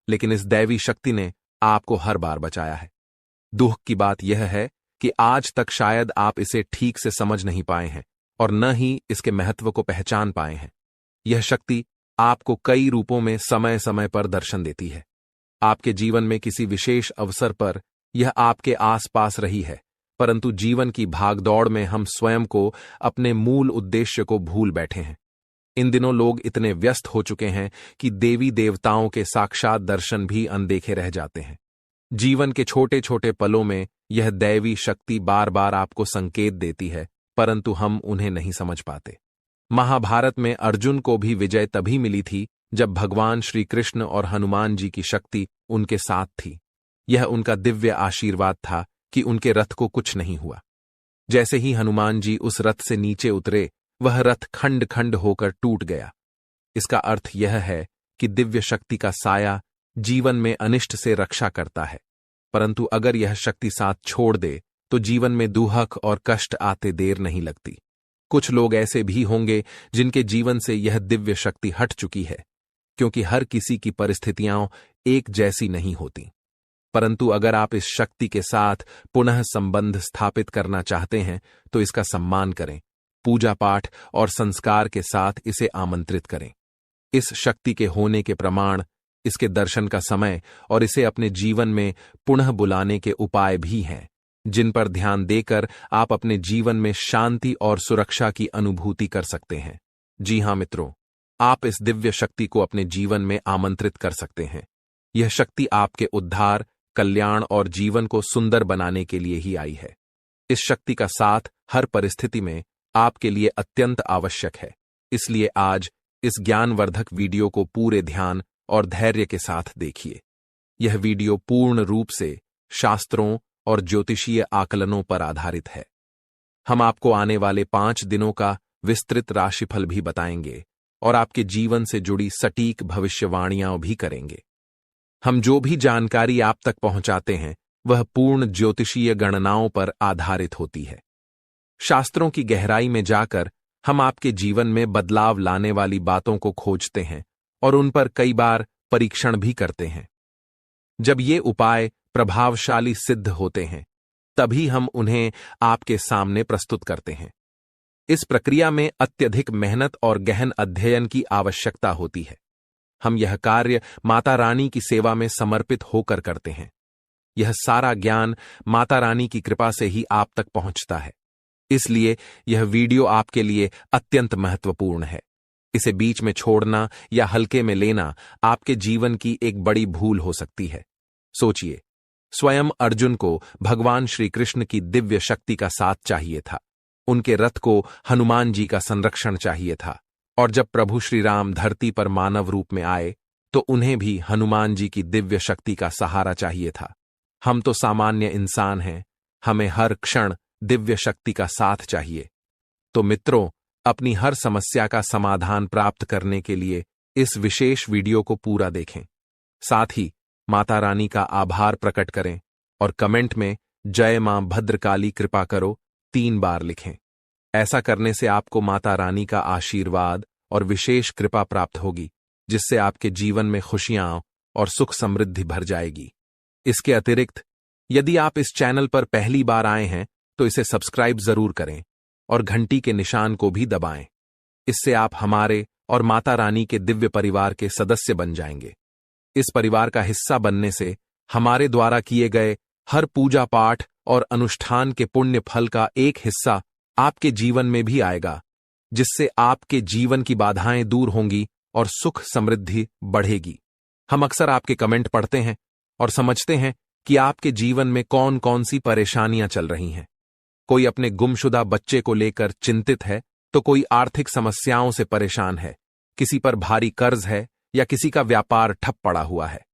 Speaker 1: लेकिन इस दैवी शक्ति ने आपको हर बार बचाया है। दुख की बात यह है कि आज तक शायद आप इसे ठीक से समझ नहीं पाए हैं और न ही इसके महत्व को पहचान पाए हैं। यह शक्ति आपको कई रूपों में समय समय पर दर्शन देती है। आपके जीवन में किसी विशेष अवसर पर यह आपके आसपास रही है, परंतु जीवन की भागदौड़ में हम स्वयं को अपने मूल उद्देश्य को भूल बैठे हैं। इन दिनों लोग इतने व्यस्त हो चुके हैं कि देवी देवताओं के साक्षात दर्शन भी अनदेखे रह जाते हैं। जीवन के छोटे छोटे पलों में यह दैवी शक्ति बार बार आपको संकेत देती है, परंतु हम उन्हें नहीं समझ पाते। महाभारत में अर्जुन को भी विजय तभी मिली थी जब भगवान श्री कृष्ण और हनुमान जी की शक्ति उनके साथ थी। यह उनका दिव्य आशीर्वाद था कि उनके रथ को कुछ नहीं हुआ। जैसे ही हनुमान जी उस रथ से नीचे उतरे, वह रथ खंड खंड होकर टूट गया। इसका अर्थ यह है कि दिव्य शक्ति का साया जीवन में अनिष्ट से रक्षा करता है, परंतु अगर यह शक्ति साथ छोड़ दे तो जीवन में दुहक और कष्ट आते देर नहीं लगती। कुछ लोग ऐसे भी होंगे जिनके जीवन से यह दिव्य शक्ति हट चुकी है, क्योंकि हर किसी की परिस्थितियां एक जैसी नहीं होती। परंतु अगर आप इस शक्ति के साथ पुनः संबंध स्थापित करना चाहते हैं तो इसका सम्मान करें, पूजा पाठ और संस्कार के साथ इसे आमंत्रित करें। इस शक्ति के होने के प्रमाण, इसके दर्शन का समय और इसे अपने जीवन में पुनः बुलाने के उपाय भी हैं, जिन पर ध्यान देकर आप अपने जीवन में शांति और सुरक्षा की अनुभूति कर सकते हैं। जी हां मित्रों, आप इस दिव्य शक्ति को अपने जीवन में आमंत्रित कर सकते हैं। यह शक्ति आपके उद्धार, कल्याण और जीवन को सुंदर बनाने के लिए ही आई है। इस शक्ति का साथ हर परिस्थिति में आपके लिए अत्यंत आवश्यक है। इसलिए आज इस ज्ञानवर्धक वीडियो को पूरे ध्यान और धैर्य के साथ देखिए। यह वीडियो पूर्ण रूप से शास्त्रों और ज्योतिषीय आकलनों पर आधारित है। हम आपको आने वाले 5 दिनों का विस्तृत राशिफल भी बताएंगे और आपके जीवन से जुड़ी सटीक भविष्यवाणियां भी करेंगे। हम जो भी जानकारी आप तक पहुंचाते हैं वह पूर्ण ज्योतिषीय गणनाओं पर आधारित होती है। शास्त्रों की गहराई में जाकर हम आपके जीवन में बदलाव लाने वाली बातों को खोजते हैं और उन पर कई बार परीक्षण भी करते हैं। जब ये उपाय प्रभावशाली सिद्ध होते हैं तभी हम उन्हें आपके सामने प्रस्तुत करते हैं। इस प्रक्रिया में अत्यधिक मेहनत और गहन अध्ययन की आवश्यकता होती है। हम यह कार्य माता रानी की सेवा में समर्पित होकर करते हैं। यह सारा ज्ञान माता रानी की कृपा से ही आप तक पहुंचता है। इसलिए यह वीडियो आपके लिए अत्यंत महत्वपूर्ण है। इसे बीच में छोड़ना या हल्के में लेना आपके जीवन की एक बड़ी भूल हो सकती है। सोचिए, स्वयं अर्जुन को भगवान श्री कृष्ण की दिव्य शक्ति का साथ चाहिए था। उनके रथ को हनुमान जी का संरक्षण चाहिए था। और जब प्रभु श्री राम धरती पर मानव रूप में आए तो उन्हें भी हनुमान जी की दिव्य शक्ति का सहारा चाहिए था। हम तो सामान्य इंसान हैं, हमें हर क्षण दिव्य शक्ति का साथ चाहिए। तो मित्रों, अपनी हर समस्या का समाधान प्राप्त करने के लिए इस विशेष वीडियो को पूरा देखें। साथ ही माता रानी का आभार प्रकट करें और कमेंट में जय मां भद्रकाली कृपा करो 3 बार लिखें। ऐसा करने से आपको माता रानी का आशीर्वाद और विशेष कृपा प्राप्त होगी, जिससे आपके जीवन में खुशियां और सुख समृद्धि भर जाएगी। इसके अतिरिक्त यदि आप इस चैनल पर पहली बार आए हैं तो इसे सब्सक्राइब जरूर करें और घंटी के निशान को भी दबाएं। इससे आप हमारे और माता रानी के दिव्य परिवार के सदस्य बन जाएंगे। इस परिवार का हिस्सा बनने से हमारे द्वारा किए गए हर पूजा पाठ और अनुष्ठान के पुण्य फल का एक हिस्सा आपके जीवन में भी आएगा, जिससे आपके जीवन की बाधाएं दूर होंगी और सुख समृद्धि बढ़ेगी। हम अक्सर आपके कमेंट पढ़ते हैं और समझते हैं कि आपके जीवन में कौन कौन सी परेशानियां चल रही हैं। कोई अपने गुमशुदा बच्चे को लेकर चिंतित है तो कोई आर्थिक समस्याओं से परेशान है, किसी पर भारी कर्ज है या किसी का व्यापार ठप पड़ा हुआ है।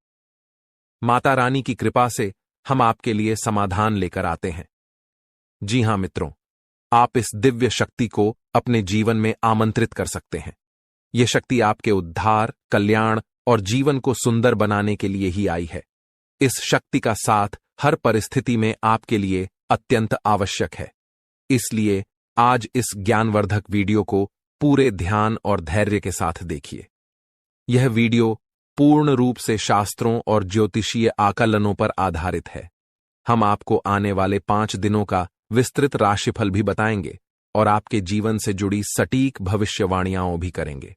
Speaker 1: माता रानी की कृपा से हम आपके लिए समाधान लेकर आते हैं। जी हां मित्रों, आप इस दिव्य शक्ति को अपने जीवन में आमंत्रित कर सकते हैं। यह शक्ति आपके उद्धार, कल्याण और जीवन को सुंदर बनाने के लिए ही आई है। इस शक्ति का साथ हर परिस्थिति में आपके लिए अत्यंत आवश्यक है। इसलिए आज इस ज्ञानवर्धक वीडियो को पूरे ध्यान और धैर्य के साथ देखिए। यह वीडियो पूर्ण रूप से शास्त्रों और ज्योतिषीय आकलनों पर आधारित है। हम आपको आने वाले 5 दिनों का विस्तृत राशिफल भी बताएंगे और आपके जीवन से जुड़ी सटीक भविष्यवाणियां भी करेंगे।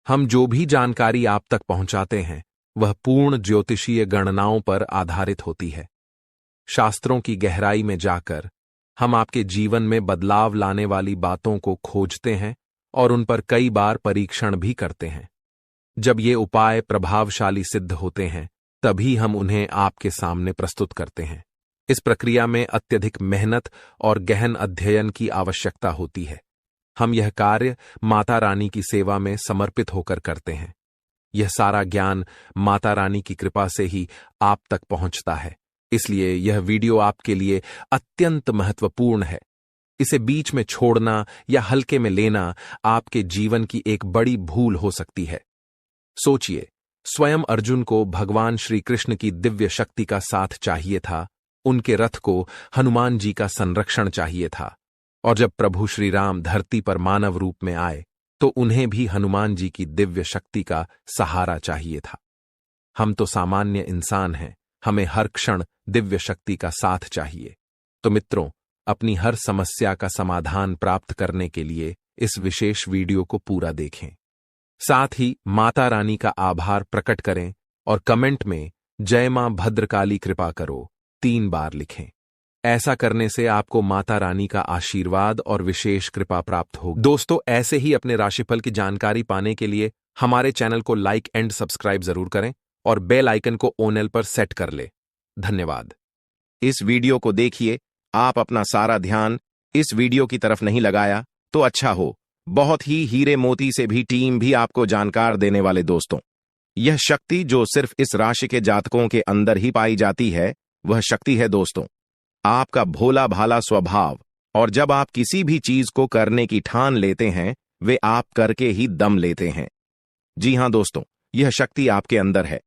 Speaker 1: हम जो भी जानकारी आप तक पहुंचाते हैं वह पूर्ण ज्योतिषीय गणनाओं पर आधारित होती है। शास्त्रों की गहराई में जाकर हम आपके जीवन में बदलाव लाने वाली बातों को खोजते हैं और उन पर कई बार परीक्षण भी करते हैं। जब ये उपाय प्रभावशाली सिद्ध होते हैं तभी हम उन्हें आपके सामने प्रस्तुत करते हैं। इस प्रक्रिया में अत्यधिक मेहनत और गहन अध्ययन की आवश्यकता होती है। हम यह कार्य माता रानी की सेवा में समर्पित होकर करते हैं। यह सारा ज्ञान माता रानी की कृपा से ही आप तक पहुंचता है। इसलिए यह वीडियो आपके लिए अत्यंत महत्वपूर्ण है। इसे बीच में छोड़ना या हल्के में लेना आपके जीवन की एक बड़ी भूल हो सकती है। सोचिए, स्वयं अर्जुन को भगवान श्री कृष्ण की दिव्य शक्ति का साथ चाहिए था। उनके रथ को हनुमान जी का संरक्षण चाहिए था। और जब प्रभु श्री राम धरती पर मानव रूप में आए तो उन्हें भी हनुमान जी की दिव्य शक्ति का सहारा चाहिए था। हम तो सामान्य इंसान हैं, हमें हर क्षण दिव्य शक्ति का साथ चाहिए। तो मित्रों, अपनी हर समस्या का समाधान प्राप्त करने के लिए इस विशेष वीडियो को पूरा देखें। साथ ही माता रानी का आभार प्रकट करें और कमेंट में जय मां भद्रकाली कृपा करो 3 बार लिखें। ऐसा करने से आपको माता रानी का आशीर्वाद और विशेष कृपा प्राप्त होगी। दोस्तों, ऐसे ही अपने राशिफल की जानकारी पाने के लिए हमारे चैनल को लाइक एंड सब्सक्राइब जरूर करें और बेल आइकन को ऑल पर सेट कर ले। धन्यवाद।
Speaker 2: इस वीडियो को देखिए, आप अपना सारा ध्यान इस वीडियो की तरफ नहीं लगाया तो अच्छा हो। बहुत ही हीरे मोती से भी टीम भी आपको जानकार देने वाले दोस्तों, यह शक्ति जो सिर्फ इस राशि के जातकों के अंदर ही पाई जाती है, वह शक्ति है दोस्तों आपका भोला भाला स्वभाव। और जब आप किसी भी चीज को करने की ठान लेते हैं, वे आप करके ही दम लेते हैं। जी हां दोस्तों, यह शक्ति आपके अंदर है।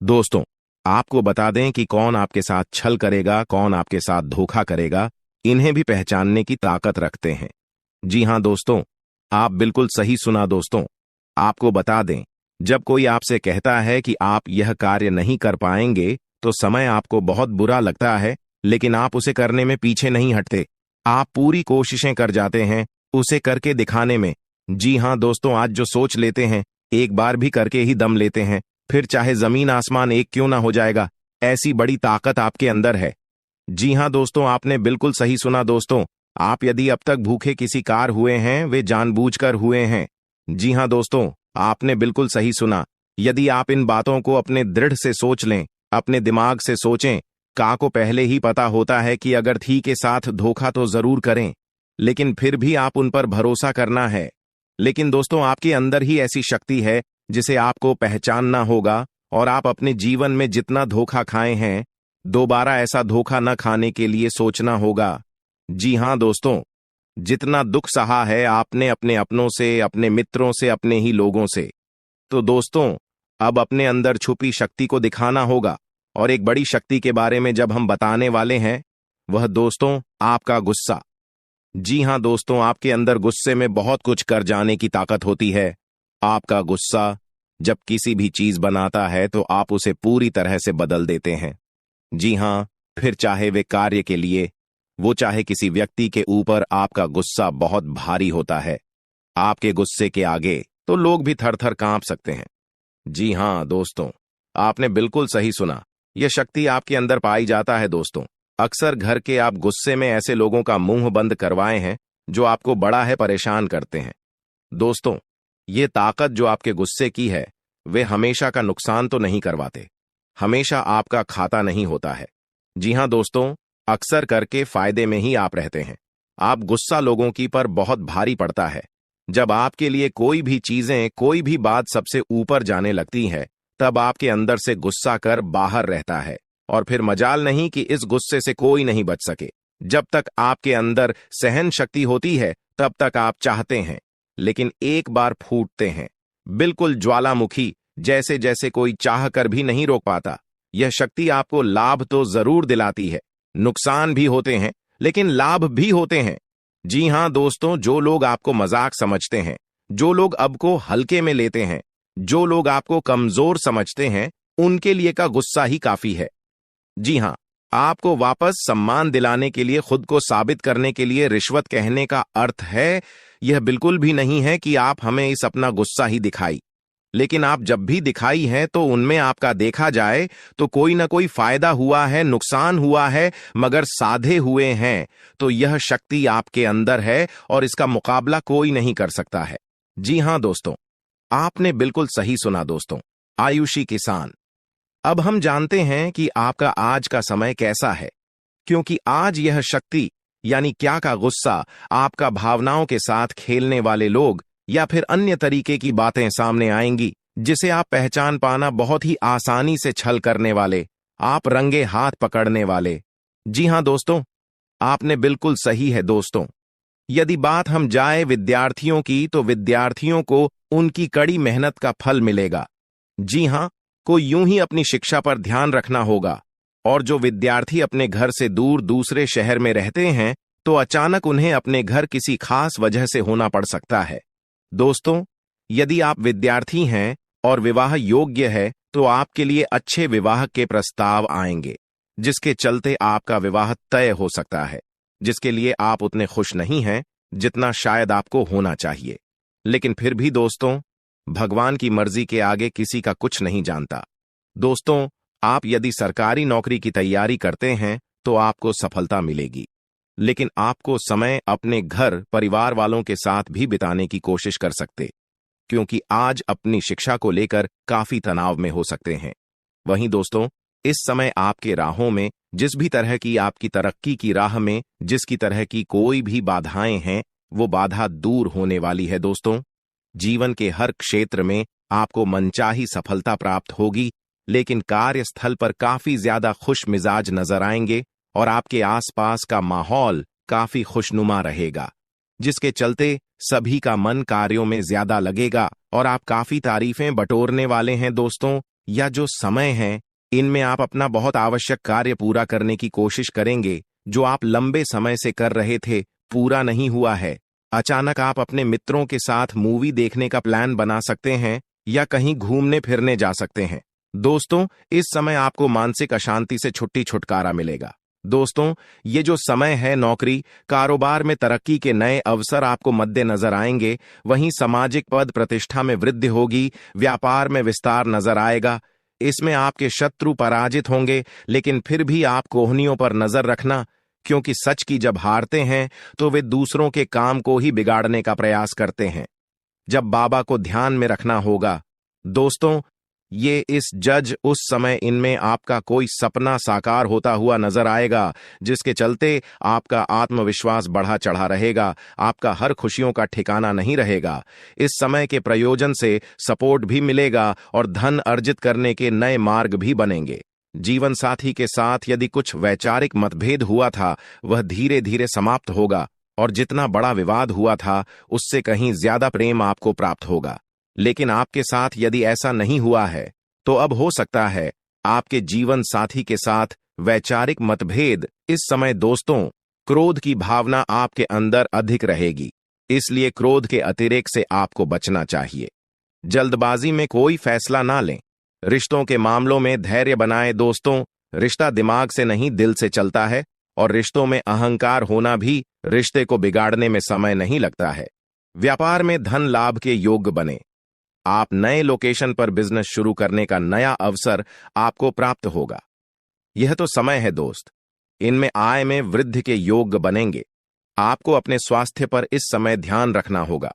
Speaker 2: दोस्तों, आपको बता दें कि कौन आपके साथ छल करेगा, कौन आपके साथ धोखा करेगा, इन्हें भी पहचानने की ताकत रखते हैं। जी हां दोस्तों, आप बिल्कुल सही सुना दोस्तों। आपको बता दें, जब कोई आपसे कहता है कि आप यह कार्य नहीं कर पाएंगे, तो समय आपको बहुत बुरा लगता है, लेकिन आप उसे करने में पीछे नहीं हटते। आप पूरी कोशिशें कर जाते हैं उसे करके दिखाने में। जी हां दोस्तों, आज जो सोच लेते हैं, एक बार भी करके ही दम लेते हैं, फिर चाहे जमीन आसमान एक क्यों ना हो जाएगा। ऐसी बड़ी ताकत आपके अंदर है। जी हां दोस्तों, आपने बिल्कुल सही सुना दोस्तों। आप यदि अब तक भूखे किसी कार हुए हैं, वे जानबूझकर हुए हैं। जी हां दोस्तों, आपने बिल्कुल सही सुना। यदि आप इन बातों को अपने दृढ़ से सोच लें, अपने दिमाग से सोचें, का को पहले ही पता होता है कि अगर थी के साथ धोखा तो जरूर करें, लेकिन फिर भी आप उन पर भरोसा करना है। लेकिन दोस्तों, आपके अंदर ही ऐसी शक्ति है जिसे आपको पहचानना होगा, और आप अपने जीवन में जितना धोखा खाए हैं, दोबारा ऐसा धोखा न खाने के लिए सोचना होगा। जी हां दोस्तों, जितना दुख सहा है आपने अपने अपनों से, अपने मित्रों से, अपने ही लोगों से, तो दोस्तों अब अपने अंदर छुपी शक्ति को दिखाना होगा। और एक बड़ी शक्ति के बारे में जब हम बताने वाले हैं, वह दोस्तों आपका गुस्सा। जी हां दोस्तों, आपके अंदर गुस्से में बहुत कुछ कर जाने की ताकत होती है। आपका गुस्सा जब किसी भी चीज बनाता है तो आप उसे पूरी तरह से बदल देते हैं। जी हां, फिर चाहे वे कार्य के लिए, वो चाहे किसी व्यक्ति के ऊपर, आपका गुस्सा बहुत भारी होता है। आपके गुस्से के आगे तो लोग भी थर थर कांप सकते हैं। जी हां दोस्तों, आपने बिल्कुल सही सुना। यह शक्ति आपके अंदर पाई जाता है दोस्तों। अक्सर घर के आप गुस्से में ऐसे लोगों का मुंह बंद करवाए हैं जो आपको बड़ा है परेशान करते हैं। दोस्तों, ये ताकत जो आपके गुस्से की है, वे हमेशा का नुकसान तो नहीं करवाते, हमेशा आपका खाता नहीं होता है। जी हां दोस्तों, अक्सर करके फायदे में ही आप रहते हैं। आप गुस्सा लोगों की पर बहुत भारी पड़ता है। जब आपके लिए कोई भी चीजें, कोई भी बात सबसे ऊपर जाने लगती है, तब आपके अंदर से गुस्सा कर बाहर रहता है, और फिर मजाल नहीं कि इस गुस्से से कोई नहीं बच सके। जब तक आपके अंदर सहन शक्ति होती है, तब तक आप चाहते हैं, लेकिन एक बार फूटते हैं, बिल्कुल ज्वालामुखी जैसे, जैसे कोई चाह कर भी नहीं रोक पाता। यह शक्ति आपको लाभ तो जरूर दिलाती है, नुकसान भी होते हैं, लेकिन लाभ भी होते हैं। जी हां दोस्तों, जो लोग आपको मजाक समझते हैं, जो लोग अब को हल्के में लेते हैं, जो लोग आपको कमजोर समझते हैं, उनके लिए का गुस्सा ही काफी है। जी हां, आपको वापस सम्मान दिलाने के लिए, खुद को साबित करने के लिए रिश्वत कहने का अर्थ है, यह बिल्कुल भी नहीं है कि आप हमें इस अपना गुस्सा ही दिखाई। लेकिन आप जब भी दिखाई है तो उनमें आपका देखा जाए तो कोई ना कोई फायदा हुआ है, नुकसान हुआ है, मगर साधे हुए हैं। तो यह शक्ति आपके अंदर है और इसका मुकाबला कोई नहीं कर सकता है। जी हां दोस्तों, आपने बिल्कुल सही सुना दोस्तों। आयुषी किसान, अब हम जानते हैं कि आपका आज का समय कैसा है, क्योंकि आज यह शक्ति यानी क्या का गुस्सा, आपका भावनाओं के साथ खेलने वाले लोग या फिर अन्य तरीके की बातें सामने आएंगी, जिसे आप पहचान पाना बहुत ही आसानी से छल करने वाले, आप रंगे हाथ पकड़ने वाले। जी हां दोस्तों, आपने बिल्कुल सही है दोस्तों। यदि बात हम जाए विद्यार्थियों की, तो विद्यार्थियों को उनकी कड़ी मेहनत का फल मिलेगा। जी हां, को यूं ही अपनी शिक्षा पर ध्यान रखना होगा। और जो विद्यार्थी अपने घर से दूर दूसरे शहर में रहते हैं, तो अचानक उन्हें अपने घर किसी खास वजह से होना पड़ सकता है। दोस्तों, यदि आप विद्यार्थी हैं और विवाह योग्य है, तो आपके लिए अच्छे विवाह के प्रस्ताव आएंगे, जिसके चलते आपका विवाह तय हो सकता है, जिसके लिए आप उतने खुश नहीं हैं जितना शायद आपको होना चाहिए। लेकिन फिर भी दोस्तों, भगवान की मर्जी के आगे किसी का कुछ नहीं जानता। दोस्तों, आप यदि सरकारी नौकरी की तैयारी करते हैं तो आपको सफलता मिलेगी, लेकिन आपको समय अपने घर परिवार वालों के साथ भी बिताने की कोशिश कर सकते, क्योंकि आज अपनी शिक्षा को लेकर काफी तनाव में हो सकते हैं। वहीं दोस्तों, इस समय आपके राहों में जिस भी तरह की आपकी तरक्की की राह में जिसकी तरह की कोई भी बाधाएं हैं, वो बाधा दूर होने वाली है दोस्तों। जीवन के हर क्षेत्र में आपको मनचाही सफलता प्राप्त होगी, लेकिन कार्यस्थल पर काफी ज्यादा खुश मिजाज नजर आएंगे और आपके आसपास का माहौल काफी खुशनुमा रहेगा, जिसके चलते सभी का मन कार्यों में ज्यादा लगेगा और आप काफी तारीफें बटोरने वाले हैं दोस्तों। या जो समय है, इनमें आप अपना बहुत आवश्यक कार्य पूरा करने की कोशिश करेंगे जो आप लंबे समय से कर रहे थे, पूरा नहीं हुआ है। अचानक आप अपने मित्रों के साथ मूवी देखने का प्लान बना सकते हैं या कहीं घूमने फिरने जा सकते हैं। दोस्तों, इस समय आपको मानसिक अशांति से छुटकारा मिलेगा। दोस्तों, ये जो समय है, नौकरी कारोबार में तरक्की के नए अवसर आपको मद्देनजर आएंगे, वहीं सामाजिक पद प्रतिष्ठा में वृद्धि होगी, व्यापार में विस्तार नजर आएगा। इसमें आपके शत्रु पराजित होंगे, लेकिन फिर भी आप कोहनियों पर नजर रखना, क्योंकि सच की जब हारते हैं तो वे दूसरों के काम को ही बिगाड़ने का प्रयास करते हैं। जब बाबा को ध्यान में रखना होगा। दोस्तों, ये इस जज उस समय इनमें आपका कोई सपना साकार होता हुआ नजर आएगा, जिसके चलते आपका आत्मविश्वास बढ़ा चढ़ा रहेगा, आपका हर खुशियों का ठिकाना नहीं रहेगा। इस समय के प्रयोजन से सपोर्ट भी मिलेगा और धन अर्जित करने के नए मार्ग भी बनेंगे। जीवन साथी के साथ यदि कुछ वैचारिक मतभेद हुआ था, वह धीरे धीरे समाप्त होगा और जितना बड़ा विवाद हुआ था, उससे कहीं ज्यादा प्रेम आपको प्राप्त होगा। लेकिन आपके साथ यदि ऐसा नहीं हुआ है, तो अब हो सकता है आपके जीवन साथी के साथ वैचारिक मतभेद। इस समय दोस्तों, क्रोध की भावना आपके अंदर अधिक रहेगी, इसलिए क्रोध के अतिरेक से आपको बचना चाहिए। जल्दबाजी में कोई फैसला ना लें। रिश्तों के मामलों में धैर्य बनाए दोस्तों। रिश्ता दिमाग से नहीं, दिल से चलता है और रिश्तों में अहंकार होना भी रिश्ते को बिगाड़ने में समय नहीं लगता है। व्यापार में धन लाभ के योग्य बने। आप नए लोकेशन पर बिजनेस शुरू करने का नया अवसर आपको प्राप्त होगा। यह तो समय है दोस्त, इनमें आय में वृद्धि के योग्य बनेंगे। आपको अपने स्वास्थ्य पर इस समय ध्यान रखना होगा।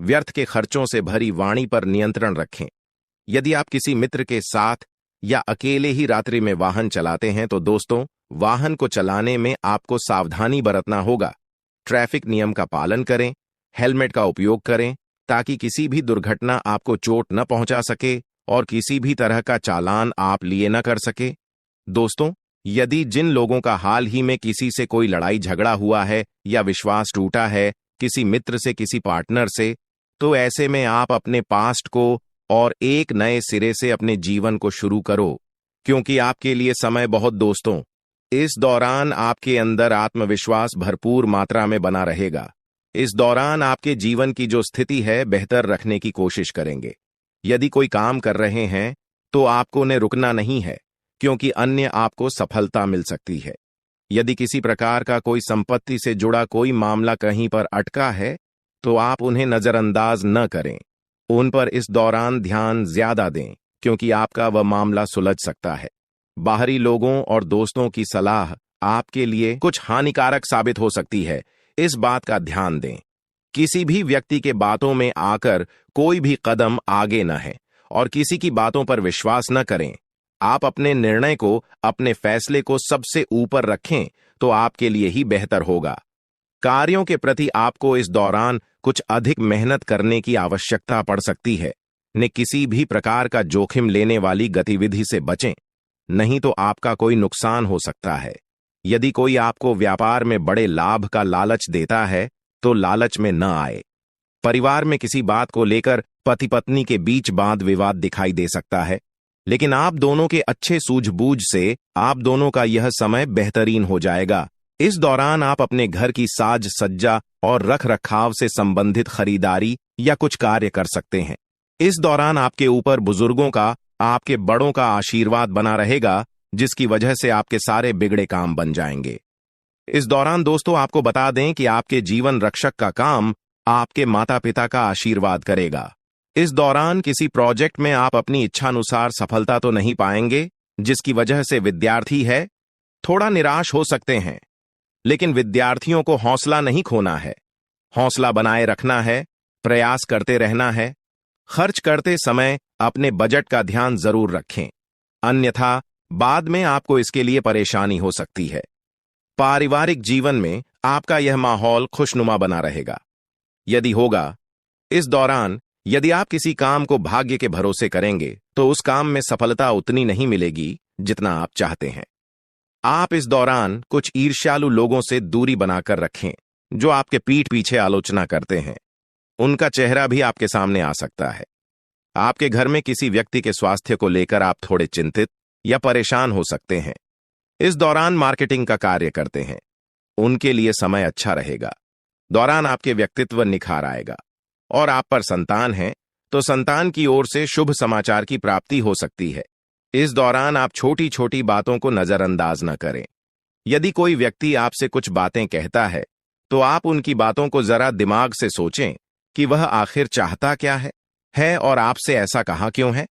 Speaker 2: व्यर्थ के खर्चों से भरी वाणी पर नियंत्रण रखें। यदि आप किसी मित्र के साथ या अकेले ही रात्रि में वाहन चलाते हैं, तो दोस्तों, वाहन को चलाने में आपको सावधानी बरतना होगा। ट्रैफिक नियम का पालन करें, हेलमेट का उपयोग करें, ताकि किसी भी दुर्घटना आपको चोट न पहुंचा सके और किसी भी तरह का चालान आप लिए न कर सके। दोस्तों, यदि जिन लोगों का हाल ही में किसी से कोई लड़ाई झगड़ा हुआ है या विश्वास टूटा है, किसी मित्र से, किसी पार्टनर से, तो ऐसे में आप अपने पास्ट को और एक नए सिरे से अपने जीवन को शुरू करो, क्योंकि आपके लिए समय बहुत दोस्तों। इस दौरान आपके अंदर आत्मविश्वास भरपूर मात्रा में बना रहेगा। इस दौरान आपके जीवन की जो स्थिति है, बेहतर रखने की कोशिश करेंगे। यदि कोई काम कर रहे हैं, तो आपको उन्हें रुकना नहीं है, क्योंकि अन्य आपको सफलता मिल सकती है। यदि किसी प्रकार का कोई संपत्ति से जुड़ा कोई मामला कहीं पर अटका है, तो आप उन्हें नजरअंदाज न करें। उन पर इस दौरान ध्यान ज्यादा दें, क्योंकि आपका वह मामला सुलझ सकता है। बाहरी लोगों और दोस्तों की सलाह आपके लिए कुछ हानिकारक साबित हो सकती है, इस बात का ध्यान दें। किसी भी व्यक्ति के बातों में आकर कोई भी कदम आगे न है और किसी की बातों पर विश्वास न करें। आप अपने निर्णय को, अपने फैसले को सबसे ऊपर रखें, तो आपके लिए ही बेहतर होगा। कार्यों के प्रति आपको इस दौरान कुछ अधिक मेहनत करने की आवश्यकता पड़ सकती है। ने किसी भी प्रकार का जोखिम लेने वाली गतिविधि से बचें, नहीं तो आपका कोई नुकसान हो सकता है। यदि कोई आपको व्यापार में बड़े लाभ का लालच देता है, तो लालच में न आए। परिवार में किसी बात को लेकर पति पत्नी के बीच वाद विवाद दिखाई दे सकता है, लेकिन आप दोनों के अच्छे सूझबूझ से आप दोनों का यह समय बेहतरीन हो जाएगा। इस दौरान आप अपने घर की साज सज्जा और रख रखाव से संबंधित खरीदारी या कुछ कार्य कर सकते हैं। इस दौरान आपके ऊपर बुजुर्गों का, आपके बड़ों का आशीर्वाद बना रहेगा, जिसकी वजह से आपके सारे बिगड़े काम बन जाएंगे। इस दौरान दोस्तों, आपको बता दें कि आपके जीवन रक्षक का काम आपके माता पिता का आशीर्वाद करेगा। इस दौरान किसी प्रोजेक्ट में आप अपनी इच्छानुसार सफलता तो नहीं पाएंगे, जिसकी वजह से विद्यार्थी है थोड़ा निराश हो सकते हैं, लेकिन विद्यार्थियों को हौसला नहीं खोना है। हौसला बनाए रखना है, प्रयास करते रहना है। खर्च करते समय अपने बजट का ध्यान जरूर रखें, अन्यथा बाद में आपको इसके लिए परेशानी हो सकती है। पारिवारिक जीवन में आपका यह माहौल खुशनुमा बना रहेगा। यदि होगा, इस दौरान यदि आप किसी काम को भाग्य के भरोसे करेंगे तो उस काम में सफलता उतनी नहीं मिलेगी जितना आप चाहते हैं। आप इस दौरान कुछ ईर्ष्यालु लोगों से दूरी बनाकर रखें जो आपके पीठ पीछे आलोचना करते हैं। उनका चेहरा भी आपके सामने आ सकता है। आपके घर में किसी व्यक्ति के स्वास्थ्य को लेकर आप थोड़े चिंतित या परेशान हो सकते हैं। इस दौरान मार्केटिंग का कार्य करते हैं, उनके लिए समय अच्छा रहेगा। दौरान आपके व्यक्तित्व निखार आएगा। और आप पर संतान है तो संतान की ओर से शुभ समाचार की प्राप्ति हो सकती है। इस दौरान आप छोटी छोटी बातों को नजरअंदाज न करें। यदि कोई व्यक्ति आपसे कुछ बातें कहता है तो आप उनकी बातों को जरा दिमाग से सोचें कि वह आखिर चाहता क्या है और आपसे ऐसा कहा क्यों है।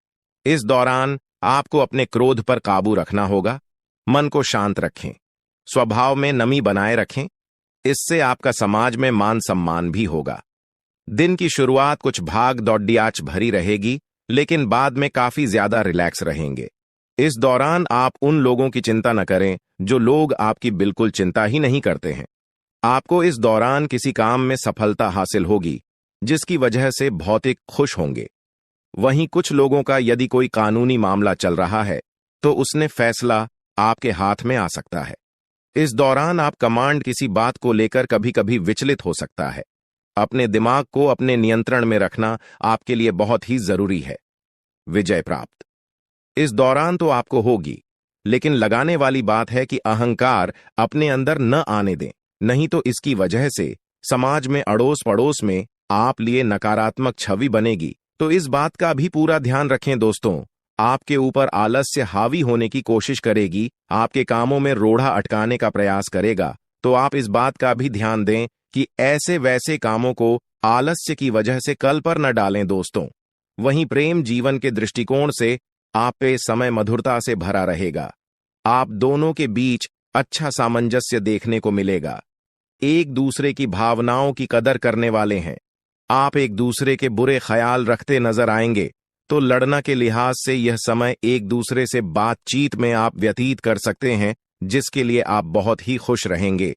Speaker 2: इस दौरान आपको अपने क्रोध पर काबू रखना होगा। मन को शांत रखें, स्वभाव में नमी बनाए रखें। इससे आपका समाज में मान सम्मान भी होगा। दिन की शुरुआत कुछ भाग दौड़ियाच भरी रहेगी, लेकिन बाद में काफी ज्यादा रिलैक्स रहेंगे। इस दौरान आप उन लोगों की चिंता न करें जो लोग आपकी बिल्कुल चिंता ही नहीं करते हैं। आपको इस दौरान किसी काम में सफलता हासिल होगी जिसकी वजह से भौतिक खुश होंगे। वहीं कुछ लोगों का यदि कोई कानूनी मामला चल रहा है तो उसने फैसला आपके हाथ में आ सकता है। इस दौरान आप कमांड किसी बात को लेकर कभी कभी विचलित हो सकता है। अपने दिमाग को अपने नियंत्रण में रखना आपके लिए बहुत ही जरूरी है। विजय प्राप्त इस दौरान तो आपको होगी, लेकिन लगाने वाली बात है कि अहंकार अपने अंदर न आने दें, नहीं तो इसकी वजह से समाज में अड़ोस पड़ोस में आप लिए नकारात्मक छवि बनेगी। तो इस बात का भी पूरा ध्यान रखें दोस्तों। आपके ऊपर आलस्य हावी होने की कोशिश करेगी, आपके कामों में रोड़ा अटकाने का प्रयास करेगा। तो आप इस बात का भी ध्यान दें कि ऐसे वैसे कामों को आलस्य की वजह से कल पर न डालें दोस्तों। वहीं प्रेम जीवन के दृष्टिकोण से आप पे समय मधुरता से भरा रहेगा। आप दोनों के बीच अच्छा सामंजस्य देखने को मिलेगा। एक दूसरे की भावनाओं की कदर करने वाले हैं। आप एक दूसरे के बुरे ख्याल रखते नजर आएंगे, तो लड़ना के लिहाज से यह समय एक दूसरे से बातचीत में आप व्यतीत कर सकते हैं, जिसके लिए आप बहुत ही खुश रहेंगे।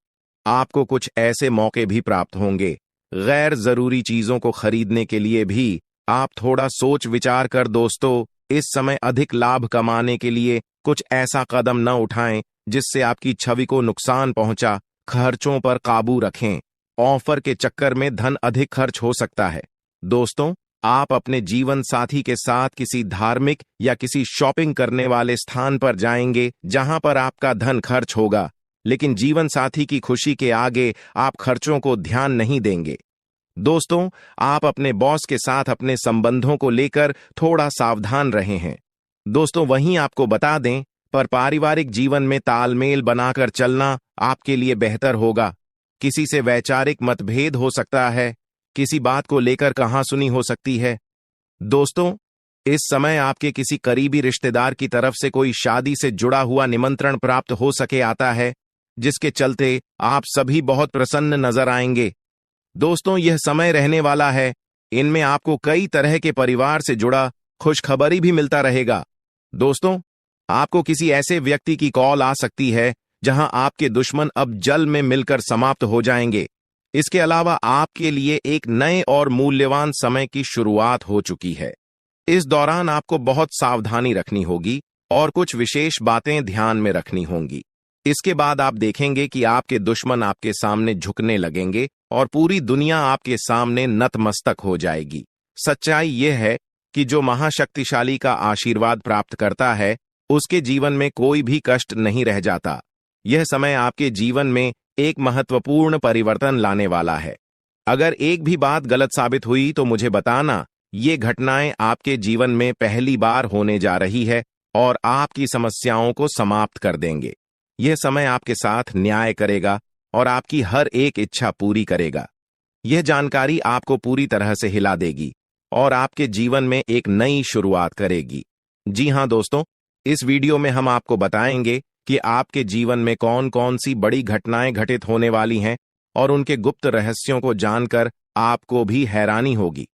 Speaker 2: आपको कुछ ऐसे मौके भी प्राप्त होंगे। गैर जरूरी चीजों को खरीदने के लिए भी आप थोड़ा सोच विचार कर दोस्तों इस समय अधिक लाभ कमाने के लिए कुछ ऐसा कदम न उठाएं जिससे आपकी छवि को नुकसान पहुंचा। खर्चों पर काबू रखें। ऑफर के चक्कर में धन अधिक खर्च हो सकता है। दोस्तों, आप अपने जीवन साथी के साथ किसी धार्मिक या किसी शॉपिंग करने वाले स्थान पर जाएंगे जहां पर आपका धन खर्च होगा, लेकिन जीवन साथी की खुशी के आगे आप खर्चों को ध्यान नहीं देंगे। दोस्तों, आप अपने बॉस के साथ अपने संबंधों को लेकर थोड़ा सावधान रहे हैं। दोस्तों, वहीं आपको बता दें, पर पारिवारिक जीवन में तालमेल बनाकर चलना आपके लिए बेहतर होगा। किसी से वैचारिक मतभेद हो सकता है, किसी बात को लेकर कहासुनी हो सकती है। दोस्तों, इस समय आपके किसी करीबी रिश्तेदार की तरफ से कोई शादी से जुड़ा हुआ निमंत्रण प्राप्त हो सके आता है, जिसके चलते आप सभी बहुत प्रसन्न नजर आएंगे। दोस्तों, यह समय रहने वाला है। इनमें आपको कई तरह के परिवार से जुड़ा खुशखबरी भी मिलता रहेगा। दोस्तों, आपको किसी ऐसे व्यक्ति की कॉल आ सकती है जहां आपके दुश्मन अब जल में मिलकर समाप्त हो जाएंगे। इसके अलावा आपके लिए एक नए और मूल्यवान समय की शुरुआत हो चुकी है। इस दौरान आपको बहुत सावधानी रखनी होगी और कुछ विशेष बातें ध्यान में रखनी होंगी। इसके बाद आप देखेंगे कि आपके दुश्मन आपके सामने झुकने लगेंगे और पूरी दुनिया आपके सामने नतमस्तक हो जाएगी। सच्चाई यह है कि जो महाशक्तिशाली का आशीर्वाद प्राप्त करता है, उसके जीवन में कोई भी कष्ट नहीं रह जाता। यह समय आपके जीवन में एक महत्वपूर्ण परिवर्तन लाने वाला है। अगर एक भी बात गलत साबित हुई तो मुझे बताना। ये घटनाएं आपके जीवन में पहली बार होने जा रही है और आपकी समस्याओं को समाप्त कर देंगे। यह समय आपके साथ न्याय करेगा और आपकी हर एक इच्छा पूरी करेगा। यह जानकारी आपको पूरी तरह से हिला देगी और आपके जीवन में एक नई शुरुआत करेगी। जी हां दोस्तों, इस वीडियो में हम आपको बताएंगे कि आपके जीवन में कौन कौन सी बड़ी घटनाएं घटित होने वाली हैं और उनके गुप्त रहस्यों को जानकर आपको भी हैरानी होगी।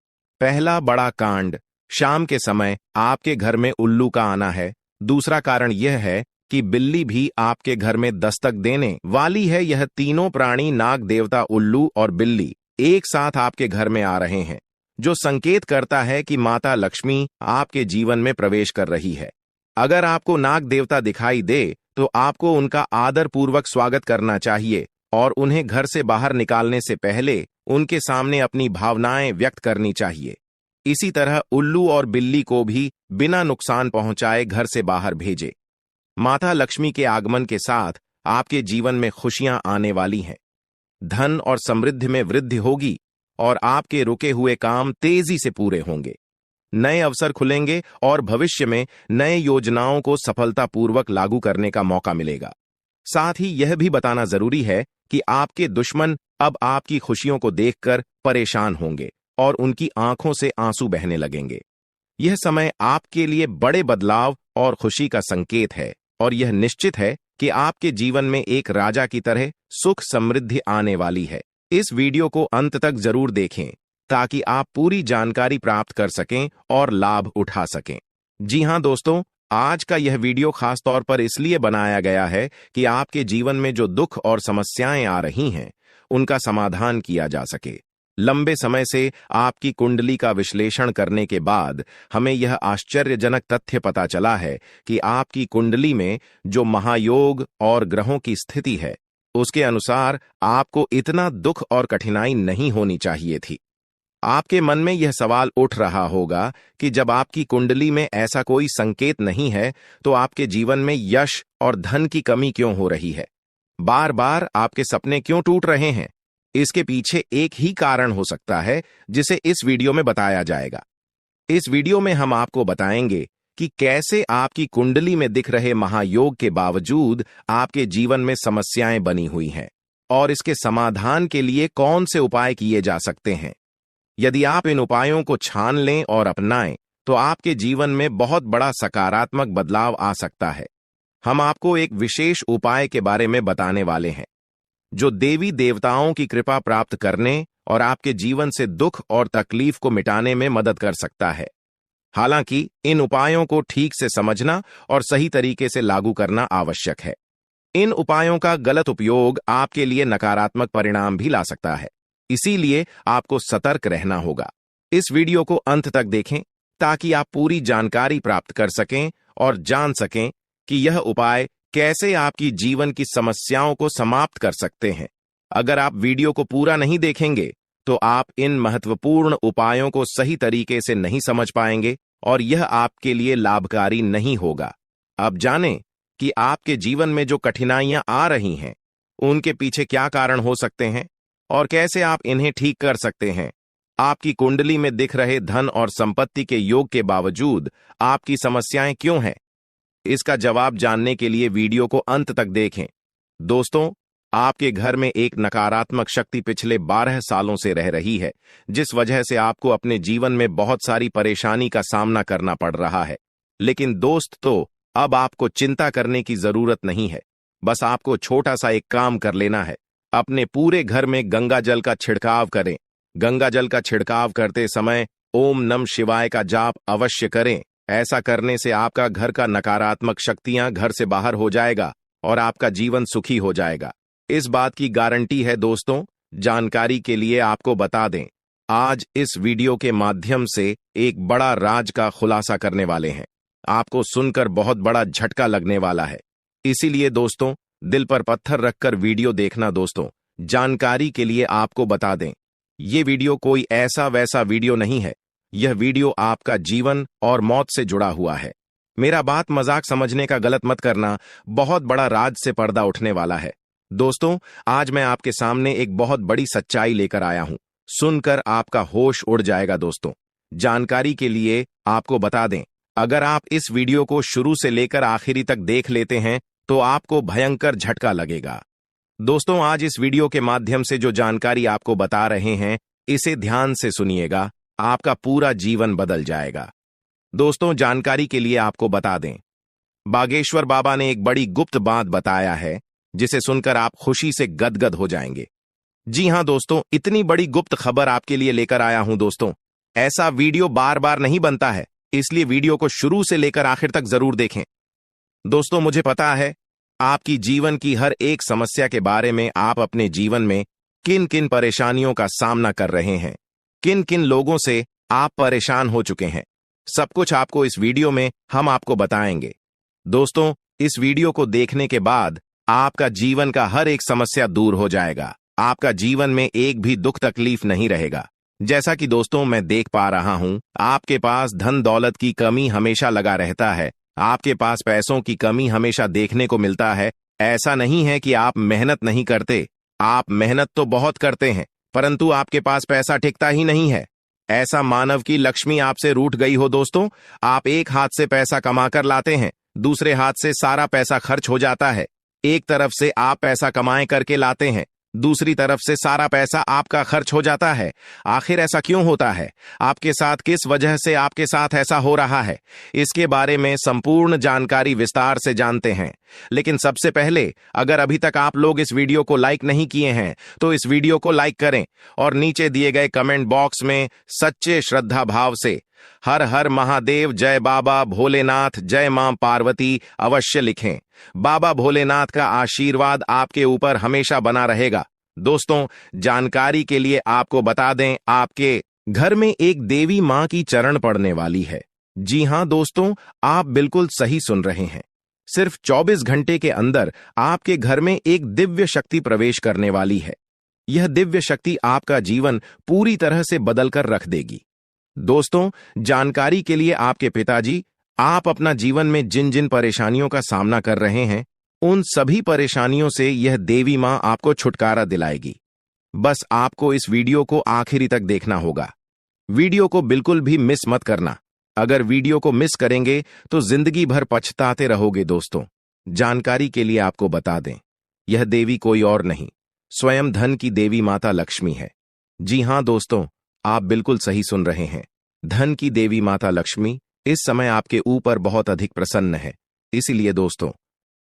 Speaker 2: पहला बड़ा कांड, शाम के समय आपके घर में उल्लू का आना है दूसरा कारण यह है कि बिल्ली भी आपके घर में दस्तक देने वाली है। यह तीनों प्राणी, नाग देवता, उल्लू और बिल्ली, एक साथ आपके घर में आ रहे हैं, जो संकेत करता है कि माता लक्ष्मी आपके जीवन में प्रवेश कर रही है। अगर आपको नाग देवता दिखाई दे तो आपको उनका आदर पूर्वक स्वागत करना चाहिए और उन्हें घर से बाहर निकालने से पहले उनके सामने अपनी भावनाएं व्यक्त करनी चाहिए। इसी तरह उल्लू और बिल्ली को भी बिना नुकसान पहुंचाए घर से बाहर भेजे। माता लक्ष्मी के आगमन के साथ आपके जीवन में खुशियां आने वाली हैं, धन और समृद्धि में वृद्धि होगी और आपके रुके हुए काम तेजी से पूरे होंगे। नए अवसर खुलेंगे और भविष्य में नए योजनाओं को सफलतापूर्वक लागू करने का मौका मिलेगा। साथ ही यह भी बताना जरूरी है कि आपके दुश्मन अब आपकी खुशियों को देखकर परेशान होंगे और उनकी आंखों से आंसू बहने लगेंगे। यह समय आपके लिए बड़े बदलाव और खुशी का संकेत है और यह निश्चित है कि आपके जीवन में एक राजा की तरह सुख समृद्धि आने वाली है। इस वीडियो को अंत तक जरूर देखें ताकि आप पूरी जानकारी प्राप्त कर सकें और लाभ उठा सकें। जी हां दोस्तों, आज का यह वीडियो खास तौर पर इसलिए बनाया गया है कि आपके जीवन में जो दुख और समस्याएं आ रही हैं, उनका समाधान किया जा सके। लंबे समय से आपकी कुंडली का विश्लेषण करने के बाद हमें यह आश्चर्यजनक तथ्य पता चला है कि आपकी कुंडली में जो महायोग और ग्रहों की स्थिति है, उसके अनुसार आपको इतना दुख और कठिनाई नहीं होनी चाहिए थी। आपके मन में यह सवाल उठ रहा होगा कि जब आपकी कुंडली में ऐसा कोई संकेत नहीं है तो आपके जीवन में यश और धन की कमी क्यों हो रही है? बार बार आपके सपने क्यों टूट रहे हैं? इसके पीछे एक ही कारण हो सकता है जिसे इस वीडियो में बताया जाएगा। इस वीडियो में हम आपको बताएंगे कि कैसे आपकी कुंडली में दिख रहे महायोग के बावजूद आपके जीवन में समस्याएं बनी हुई हैं और इसके समाधान के लिए कौन से उपाय किए जा सकते हैं। यदि आप इन उपायों को छान लें और अपनाएं तो आपके जीवन में बहुत बड़ा सकारात्मक बदलाव आ सकता है। हम आपको एक विशेष उपाय के बारे में बताने वाले हैं जो देवी देवताओं की कृपा प्राप्त करने और आपके जीवन से दुख और तकलीफ को मिटाने में मदद कर सकता है। हालांकि इन उपायों को ठीक से समझना और सही तरीके से लागू करना आवश्यक है। इन उपायों का गलत उपयोग आपके लिए नकारात्मक परिणाम भी ला सकता है, इसीलिए आपको सतर्क रहना होगा। इस वीडियो को अंत तक देखें ताकि आप पूरी जानकारी प्राप्त कर सकें और जान सकें कि यह उपाय कैसे आपकी जीवन की समस्याओं को समाप्त कर सकते हैं। अगर आप वीडियो को पूरा नहीं देखेंगे तो आप इन महत्वपूर्ण उपायों को सही तरीके से नहीं समझ पाएंगे और यह आपके लिए लाभकारी नहीं होगा। अब जानें कि आपके जीवन में जो कठिनाइयां आ रही हैं, उनके पीछे क्या कारण हो सकते हैं और कैसे आप इन्हें ठीक कर सकते हैं। आपकी कुंडली में दिख रहे धन और संपत्ति के योग के बावजूद आपकी समस्याएं क्यों हैं? इसका जवाब जानने के लिए वीडियो को अंत तक देखें। दोस्तों, आपके घर में एक नकारात्मक शक्ति पिछले 12 सालों से रह रही है, जिस वजह से आपको अपने जीवन में बहुत सारी परेशानी का सामना करना पड़ रहा है। लेकिन दोस्त, अब आपको चिंता करने की जरूरत नहीं है। बस आपको छोटा सा एक काम कर लेना है। अपने पूरे घर में गंगा जल का छिड़काव करें। गंगा जल का छिड़काव करते समय ओम नमः शिवाय का जाप अवश्य करें। ऐसा करने से आपका घर का नकारात्मक शक्तियां घर से बाहर हो जाएगा और आपका जीवन सुखी हो जाएगा। इस बात की गारंटी है दोस्तों। जानकारी के लिए आपको बता दें, आज इस वीडियो के माध्यम से एक बड़ा राज का खुलासा करने वाले हैं। आपको सुनकर बहुत बड़ा झटका लगने वाला है, इसीलिए दोस्तों दिल पर पत्थर रखकर वीडियो देखना। दोस्तों, जानकारी के लिए आपको बता दें, ये वीडियो कोई ऐसा वैसा वीडियो नहीं है। यह वीडियो आपका जीवन और मौत से जुड़ा हुआ है। मेरा बात मजाक समझने का गलत मत करना। बहुत बड़ा राज से पर्दा उठने वाला है। दोस्तों, आज मैं आपके सामने एक बहुत बड़ी सच्चाई लेकर आया हूं। सुनकर आपका होश उड़ जाएगा। दोस्तों, जानकारी के लिए आपको बता दें, अगर आप इस वीडियो को शुरू से लेकर आखिरी तक देख लेते हैं तो आपको भयंकर झटका लगेगा। दोस्तों, आज इस वीडियो के माध्यम से जो जानकारी आपको बता रहे हैं, इसे ध्यान से सुनिएगा। आपका पूरा जीवन बदल जाएगा। दोस्तों, जानकारी के लिए आपको बता दें, बागेश्वर बाबा ने एक बड़ी गुप्त बात बताया है जिसे सुनकर आप खुशी से गदगद हो जाएंगे। जी हां दोस्तों, इतनी बड़ी गुप्त खबर आपके लिए लेकर आया हूं। दोस्तों, ऐसा वीडियो बार बार नहीं बनता है, इसलिए वीडियो को शुरू से लेकर आखिर तक जरूर देखें। दोस्तों, मुझे पता है आपकी जीवन की हर एक समस्या के बारे में, आप अपने जीवन में किन किन परेशानियों का सामना कर रहे हैं, किन किन लोगों से आप परेशान हो चुके हैं। सब कुछ आपको इस वीडियो में हम आपको बताएंगे। दोस्तों, इस वीडियो को देखने के बाद आपका जीवन का हर एक समस्या दूर हो जाएगा। आपका जीवन में एक भी दुख तकलीफ नहीं रहेगा। जैसा कि दोस्तों मैं देख पा रहा हूं, आपके पास धन दौलत की कमी हमेशा लगा रहता है। आपके पास पैसों की कमी हमेशा देखने को मिलता है। ऐसा नहीं है कि आप मेहनत नहीं करते, आप मेहनत तो बहुत करते हैं, परंतु आपके पास पैसा टिकता ही नहीं है। ऐसा मानव की लक्ष्मी आपसे रूठ गई हो। दोस्तों, आप एक हाथ से पैसा कमा कर लाते हैं, दूसरे हाथ से सारा पैसा खर्च हो जाता है। एक तरफ से आप पैसा कमाए करके लाते हैं, दूसरी तरफ से सारा पैसा आपका खर्च हो जाता है। आखिर ऐसा क्यों होता है? आपके साथ किस वजह से आपके साथ ऐसा हो रहा है? इसके बारे में संपूर्ण जानकारी विस्तार से जानते हैं। लेकिन सबसे पहले, अगर अभी तक आप लोग इस वीडियो को लाइक नहीं किए हैं तो इस वीडियो को लाइक करें और नीचे दिए गए कमेंट बॉक्स में सच्चे श्रद्धा भाव से हर हर महादेव, जय बाबा भोलेनाथ, जय मां पार्वती अवश्य लिखें। बाबा भोलेनाथ का आशीर्वाद आपके ऊपर हमेशा बना रहेगा। दोस्तों, जानकारी के लिए आपको बता दें, आपके घर में एक देवी मां की चरण पड़ने वाली है। जी हां दोस्तों, आप बिल्कुल सही सुन रहे हैं। सिर्फ 24 घंटे के अंदर आपके घर में एक दिव्य शक्ति प्रवेश करने वाली है। यह दिव्य शक्ति आपका जीवन पूरी तरह से बदल कर रख देगी। दोस्तों, जानकारी के लिए आपके पिताजी, आप अपना जीवन में जिन जिन परेशानियों का सामना कर रहे हैं, उन सभी परेशानियों से यह देवी मां आपको छुटकारा दिलाएगी। बस आपको इस वीडियो को आखिरी तक देखना होगा। वीडियो को बिल्कुल भी मिस मत करना। अगर वीडियो को मिस करेंगे तो जिंदगी भर पछताते रहोगे। दोस्तों, जानकारी के लिए आपको बता दें, यह देवी कोई और नहीं, स्वयं धन की देवी माता लक्ष्मी है। जी हां दोस्तों, आप बिल्कुल सही सुन रहे हैं। धन की देवी माता लक्ष्मी इस समय आपके ऊपर बहुत अधिक प्रसन्न है। इसीलिए दोस्तों,